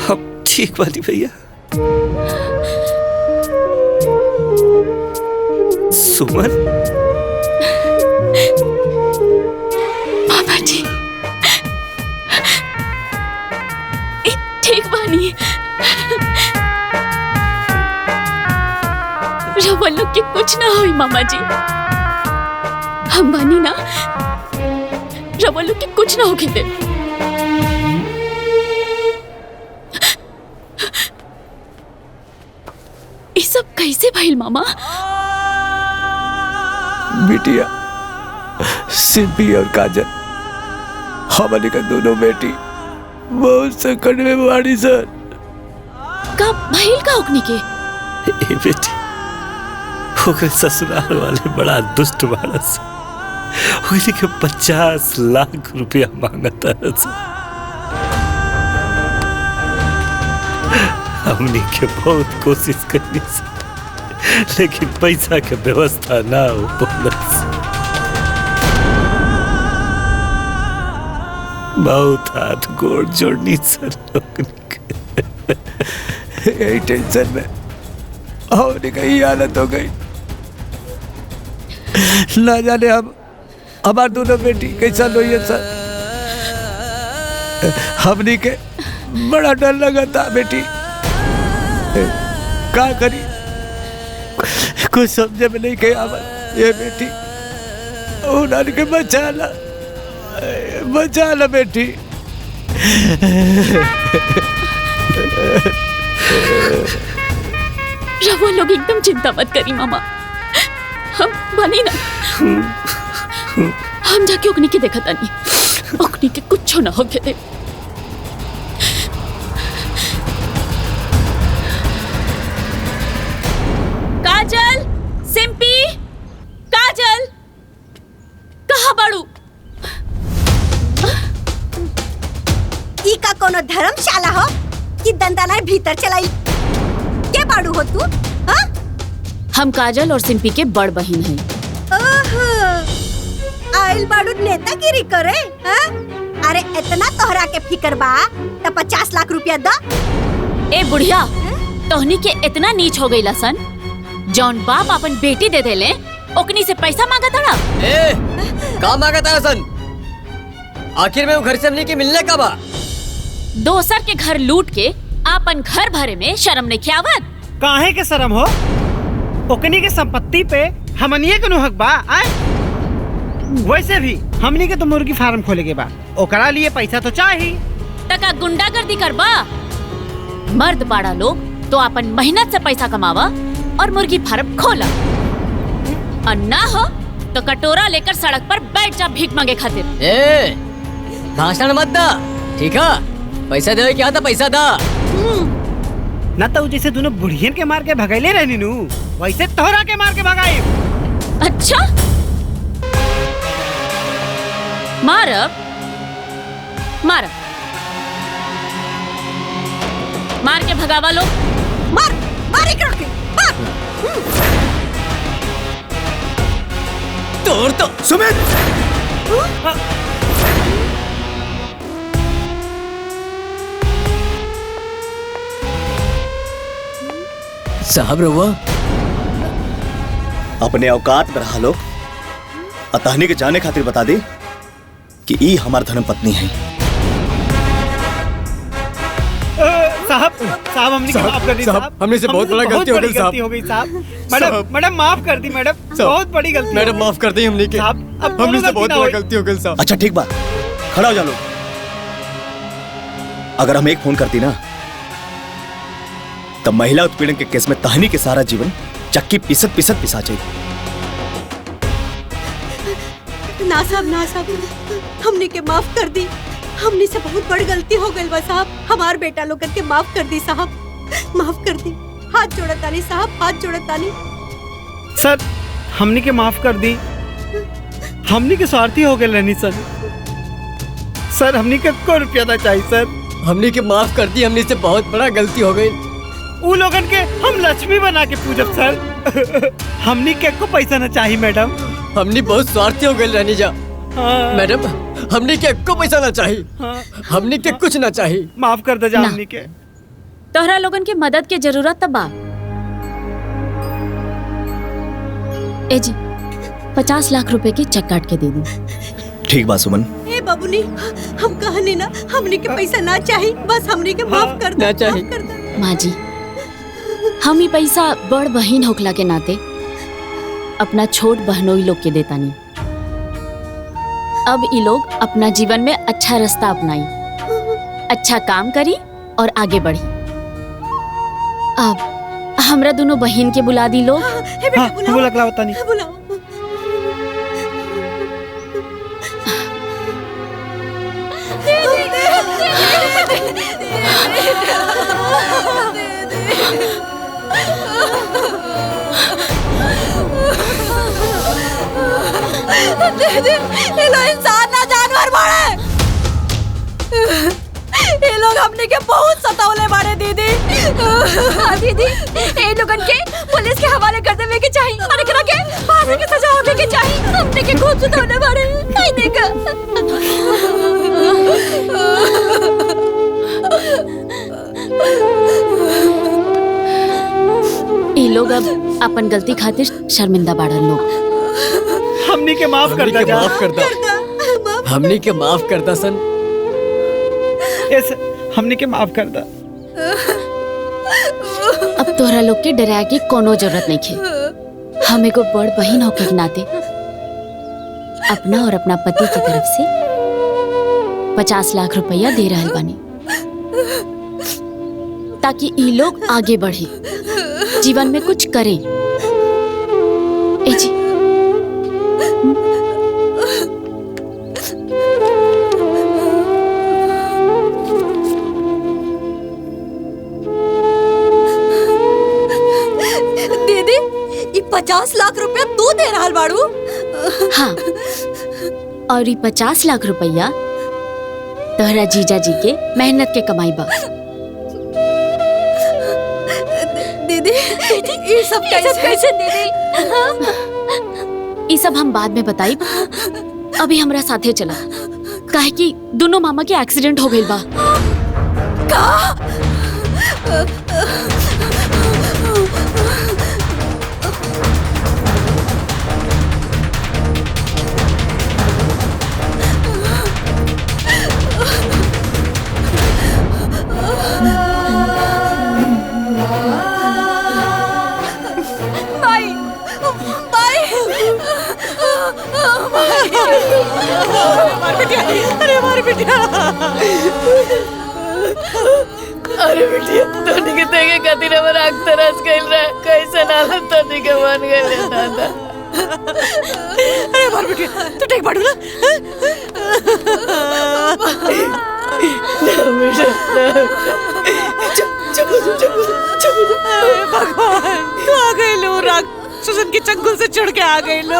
अब ठीक बानी भैया। सुमन, मामा जी, ठीक बानी। रवा लोग के कुछ ना होई मामा जी, हम बानी ना, रवा लोग के कुछ ना होके दे। कैसे भइल मामा? बिटिया सिंपी और काजल हमारे का दोनों बेटी बहुत संकट में बाड़ी सर। का भइल का ओकनी के? ए बेटी ओकरे ससुराल वाले बड़ा दुष्ट मानस ओकरे के 50 लाख रुपया मांगता है। हमने के बहुत कोशिश करनी लेकिन पैसा के व्यवस्था ना हो पालस। बहुत हाथ गोड़ जोड़नी सर यही टेंशन में हमने कहीं हालत हो गई। ना जाने हम हमार दोनों बेटी कैसा लोई सर। हमने के बड़ा डर लगा था बेटी। का करी कुछ समझे में नहीं के ये बेटी उन्होंने के बचा ला बेटी। रवा लोग एकदम चिंता मत करी मामा, हम बनी ना। हम जाके ओकनी के देखा तानी, ओकनी के कुछ ना होके दे। काजल, सिंपी, काजल, कहाँ बाड़ू? ई का कोनो धर्मशाला हो कि दंदाना भीतर चलाई? के बाड़ू हो तू? हाँ? हम काजल और सिंपी के बड़ बहन हैं। ओहो, आइल बाड़ू नेतागिरी करे? हाँ? अरे इतना तोहरा के फिकर बा तो 50 लाख रुपया दो। ए बुढ़िया, तोहनी के इतना नीच हो गई सन, जौन बाप अपन बेटी दे देले ओकनी से पैसा मांगा तड़ा। ए, का मांगा तारा सन? आखिर में वो घर से हमने के मिलने का बा? दोसर के घर लूट के आपन घर भरे में शर्म नहीं खियावत? काहे के शर्म हो? ओकनी के संपत्ति पे हमनिए के हक बा। वैसे भी हमनी के तो मुर्गी फार्म खोले के बा, ओकरा लिए पैसा तो चाहिए। टका गुंडागर्दी करबा? मर्द बाड़ा लोग तो अपन मेहनत से पैसा कमावा और मुर्गी फार्म खोला, और ना हो तो कटोरा लेकर सड़क पर बैठ जा भीख मांगे खातिर। ए, भाषण मत दा, ठीक है? पैसा दे क्या था, पैसा दा। ना तो जैसे दोनों बुढ़ियन के मार के भगाइले रहनी नु, वैसे तोहरा के मार के भगाई। अच्छा, मारब मारब, मार के भगावा लो। मार मार एकरा के मार। तोड़ तो सुमित, साहब रहुआ अपने औकात में रहा लोग। अतहनी के जाने खातिर बता दे कि ई हमार धर्म पत्नी है। साहब साहब हमने माफ कर दी साहब, हमने से बहुत बड़ा गलती हो गई साहब। हो गई साहब। मैडम माफ कर दी मैडम, बहुत बड़ी गलती। मैडम माफ कर दी हमने के, हमने से बहुत बड़ा गलती हो गई साहब। अच्छा ठीक बात, खड़ा हो जा लोग। अगर हम एक फोन करती ना तब महिला उत्पीड़न के केस में तहनी के सारा जीवन चक्की पिसत पिसत पिसा जाए। ना साहब हमने के माफ कर दी। हमने से बहुत बड़ी गलती हो गई बा साहब। हमार बेटा लोग के माफ कर दी साहब, माफ कर दी। हाथ जोड़तानी साहब, हाथ जोड़तानी। सर हमने के माफ कर दी, हमने के स्वार्थी हो गए रहनी सर। सर हमने के को रुपया ना चाहिए सर। हमने के माफ कर दी, हमने से बहुत बड़ा गलती हो गई। वो लोगन के हम लक्ष्मी बना के पूजब सर। हमने के को पैसा ना चाहिए मैडम। हमने बहुत स्वार्थी हो गए रहनी जा। मैडम हमने के को पैसा ना चाहिए, हमने के कुछ ना चाहिए। माफ कर दे जा हमने के। तोहरा लोगन के मदद के जरूरत तब बा। ए जी 50 लाख रुपए के चेक काट के दे दी। ठीक बात सुमन। ए बाबूनी, हम कहनी ना हमने के पैसा ना चाहिए, बस हमने के माफ कर दे। ना चाहिए माँ जी, हम ही पैसा बड़ बहन होखला के नाते अपना छोट बहनोई लोग के देता नहीं। अब ये लोग अपना जीवन में अच्छा रास्ता अपनाई, अच्छा काम करी और आगे बढ़ी। अब हमरा दोनों बहन के बुला दी लो। हाँ, बुला के लाओ तनी। बुलाओ। दीदी, ये लोग इंसान ना जानवर बाड़े। ये लोग हमने के बहुत सतावले बाड़े दीदी। हाँ दीदी, ये लोगन के पुलिस के हवाले कर देवे के चाहिए और एकरा के फांसी की सजा होवे के चाहिए। हमने के खूब सतावले बाड़े। नहीं देखा। ये लोग अब अपन गलती खातिर शर्मिंदा बाड़न लोग। हमनी के माफ कर दे। माफ कर दो। हमनी के माफ कर दा सन। हमनी के माफ कर दा। अब तोहरा लोग के डरा के कोनो जरूरत नहीं खे। हम एगो बड़ बहन होके के नाते अपना और अपना पति की तरफ से 50 लाख रुपया दे रहल बानी, ताकि ई लोग आगे बढ़े, जीवन में कुछ करें। ए जी, दीदी, ये 50 लाख रुपया तू दे रहल बाड़ू? हाँ, और ये 50 लाख रुपया तोहरा जीजा जी के मेहनत के कमाई बा। दीदी, ये सब कैसे दीदी? ये सब हम बाद में बताई। अभी हमरा साथे चला, काहे कि दोनों मामा के एक्सीडेंट हो गइल बा। हमारी बिटिया। अरे बिटिया, तोनी के देखे खातिर हमर आँख तरस गइल रहे। कैसे नालन तोनी के बन गइल दादा। अरे हमारी बिटिया, तू ठीक बाड़ू ना? भगवान, तू आ गई लो। राक्षसन के चंगुल से चढ़ के आ गई लो।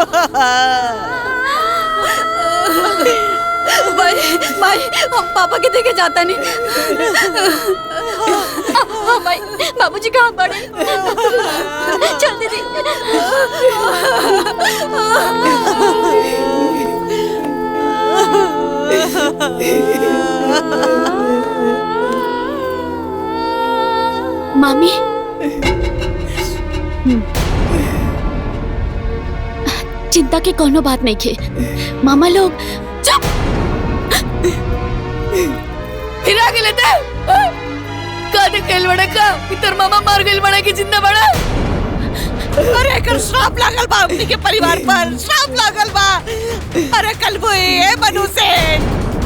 भाई, हम पापा के देखे जाता नहीं। हाँ भाई, बाबूजी कहाँ पड़े? चल दीदी। मामी, चिंता के कोनो बात नहीं खे। मामा लोग चुप। फिर आगे लेते का देखेल बड़े का इतर मामा मार गइल बड़े की जिंदा बड़ा। अरे कल श्राप लागल बा अपनी के परिवार पर, श्राप लागल बा। अरे कल वो ये बनू से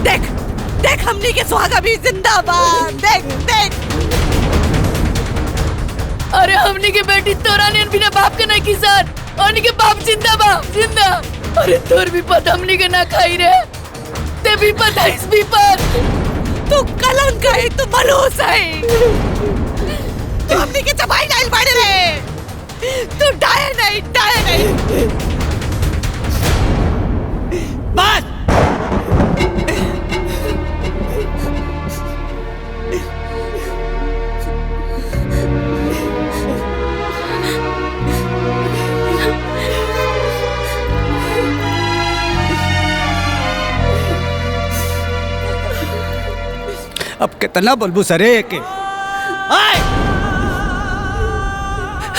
देख देख, हमनी के सुहागा भी जिंदा बा। देख देख। अरे हमनी के बेटी तोरा ने बिना बाप के नहीं की सर, और के बाप जिंदा बा, जिंदा। अरे तोर भी पता हमनी के ना खाई रे, ते भी पता इस भी पर तू कलंक है, तू मलूस है। तू हमनी के चबाई डाल बाड़े रे, तू डाये नहीं। बस अब कितना बोलबू सरे के?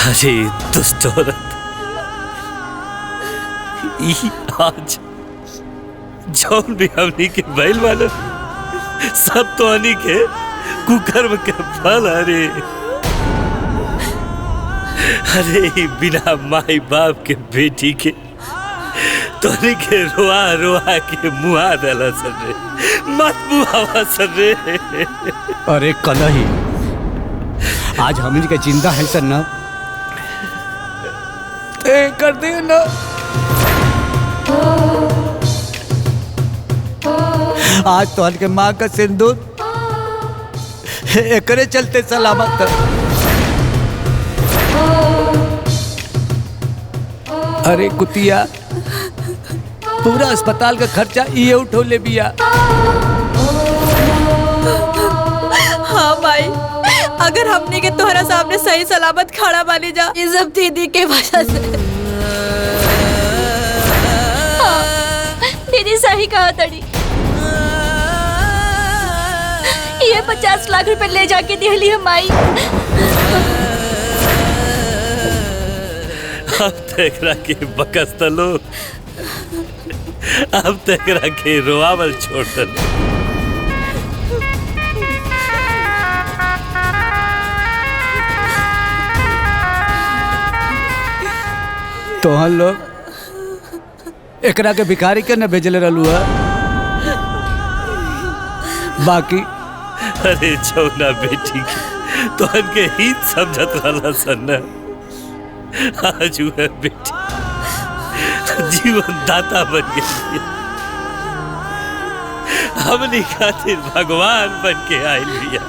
अरे दुष्ट औरत, ई आज जौन भी हमनी के बैल वाला सब तो हनी के कुकर्म के फल। अरे बिना माई बाप के बेटी के तोरी के रोआ रोआ के मुआ दला सर रे, मत मुआवा सर रे। अरे कलही, आज हमनी के जिंदा है सर ना, कर दे ना। आज तो हल्के माँ का सिंदूर एकरे चलते सलामत है। अरे कुतिया, पूरा अस्पताल का खर्चा ये उठो ले बिया। हाँ भाई, अगर हमने के तोहरा सामने सही सलामत खड़ा बानी जा, ये सब दीदी के वजह से। दीदी सही कहा तड़ी। ये 50 लाख रुपए ले जाके दिहली हम आई। अब तेरा के बकस तलो, अब तेरा के रोआवल छोड़ तलो। तो हम लोग एकरा के भिखारी के न भेजले रहलू है। बाकी अरे जौना बेटी के तो के हित समझत रहला सन। आज वह बेटी जीवन दाता बन गई, हमनी खातिर भगवान बन के आइल बिया।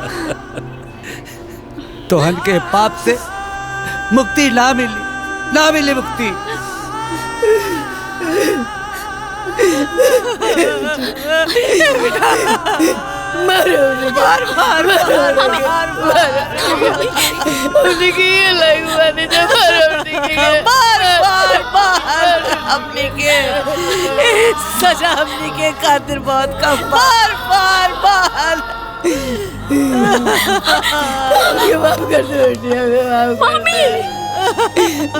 तोहन के पाप से मुक्ति ना मिली, ना मिली मुक्ति। मारो मार मार मार मार उन्हीं की ये लगवा ने जब मार मार मार अपने के सजा अपने के खातिर बहुत कम। मार मार मार माफ कर दो मम्मी,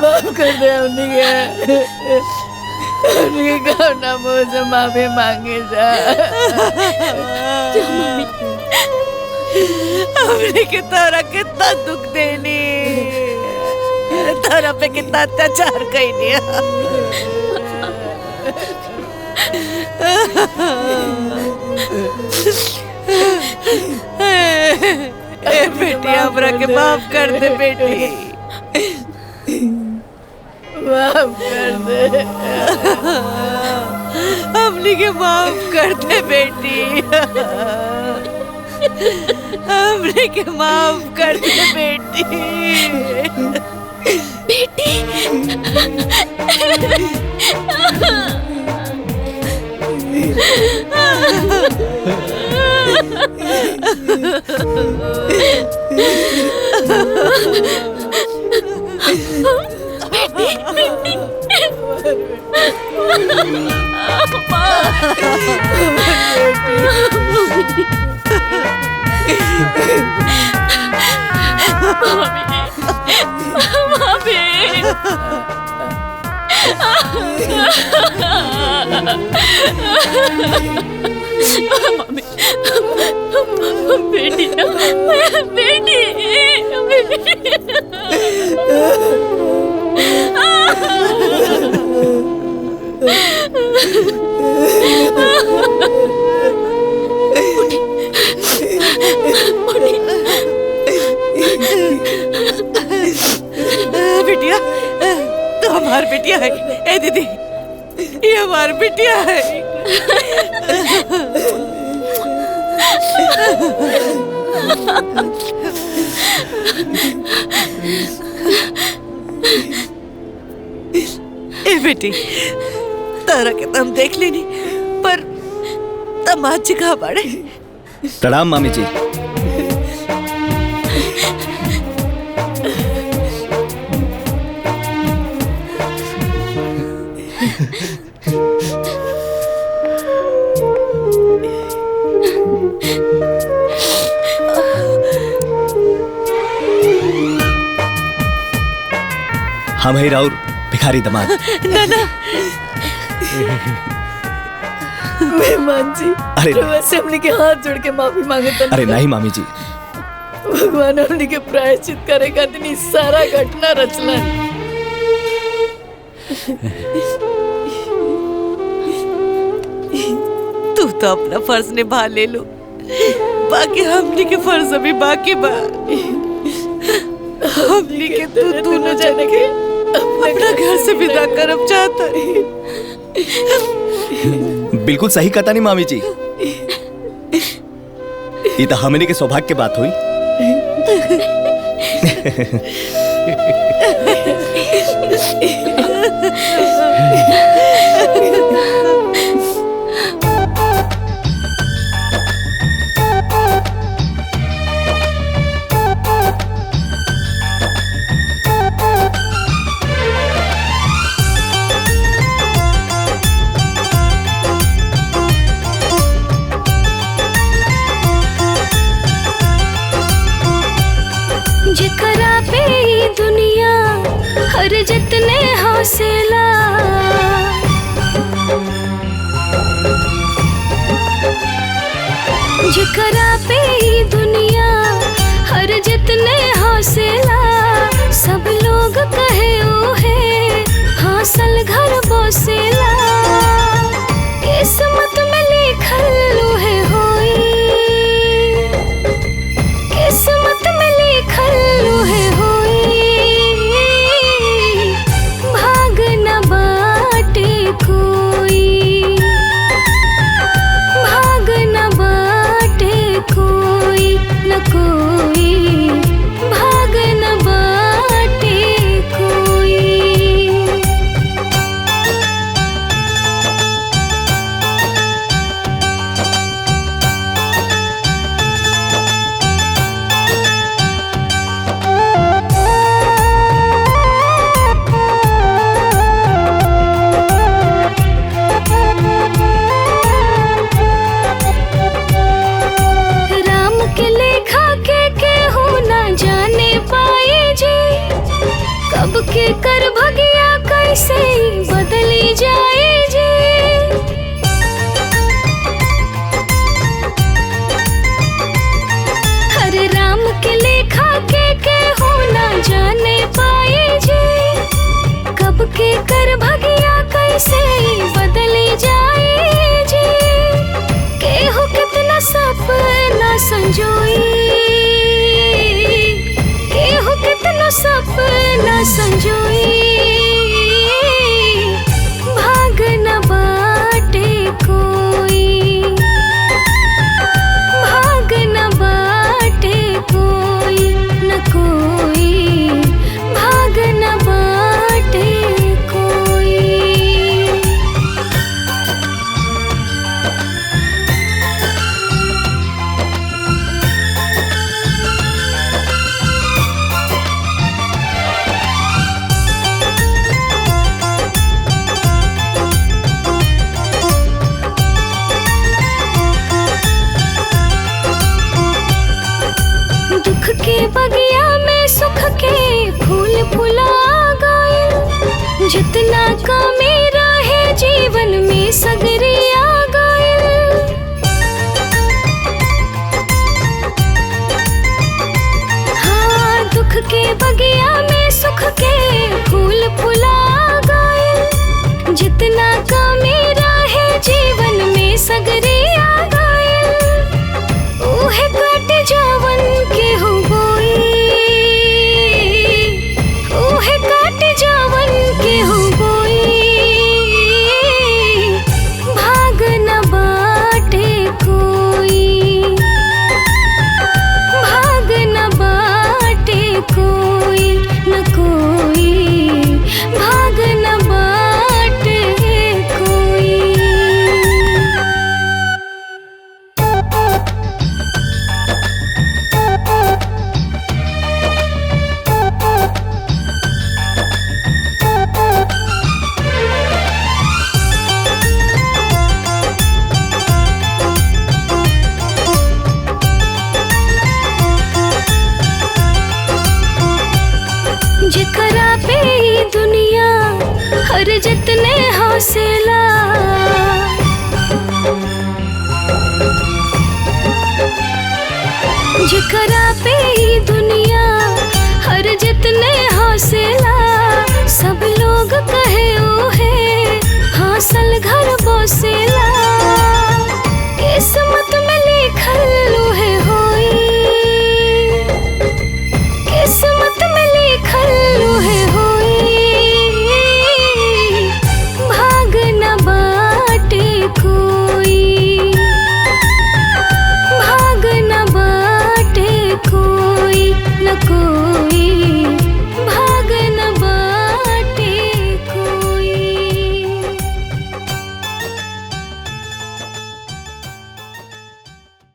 माफ कर दे उन्हीं के ना मुँह से माफी मांगे जा। हमने के तारा कितना दुख देनी, तारा पे कितना अत्याचार कईनी। बेटी हमरा के माफ कर दे बेटी, माफ कर दे, हमने के माफ कर दे बेटी, हमने के माफ कर दे बेटी। बेटी बेटी बेटी बिटिया, तो हमार बिटिया है। ए दीदी, ये हमार बिटिया है। ए बेटी, तारा के तो हम देख लेनी, पर तमाची कहाँ पड़े? प्रणाम मामी जी। हम है राउर भिखारी दमाद। नाना मेहमान जी, अरे वैसे हमने के हाथ जोड़ के माफी मांगे तो अरे नहीं मामी जी, भगवान हमने के प्रायश्चित करे खातिर ई सारा घटना रचलन। तू तो अपना फर्ज निभा ले लो, बाकी हमने के फर्ज अभी बाकी बा। हमने के तू दोनों जने के अपना घर से विदा करब चाहता रही। बिल्कुल सही कहता नहीं मामी जी। ये तो हमने के सौभाग्य की बात हुई। जेकरा पे ई दुनिया हर जितने हौसला, जेकरा पे ई दुनिया हर जितने हौसला, सब लोग कहे ओ है हासिल घर बसेला। किस्मत में लिखल है होई, किस्मत में लिखल है होई, भाग न बाटे कोई, भाग न बाटे कोई न कोई, भाग न बाटे कोई। राम के लेखा के केहू ना जाने पाए जी, कब के कर भगिया कैसे बदली जाए जी। हरे राम के लेखा के केहू ना जाने पाए जी, कब के कर भगिया कैसे बदली जाए जी। केहू कितना सपना संजोई, केहू कितना सपना संजोई, भाग न बाटे कोई, भाग न बाटे कोई न कोई, भाग न बाटे कोई। दुख के बगिया में सुख के फूल फुला गए, जितना कमी रहे जीवन में सगरे आ गए। हाँ, दुख के बगिया में सुख के फूल फुला गए, जितना कमी रहे जीवन में सगरे आ गए। ओहे कट जावन के हो बोई, ओहे कट जावन के हो बोई, भाग न बाटे कोई, भाग न बाटे कोई न कोई, भाग न बाटे कोई। जेकरा पे ई दुनिया हर जितने हौसला, जेकरा पे ई दुनिया हर जितने हौसला, सब लोग कहे ओ है हासिल घर बसेला।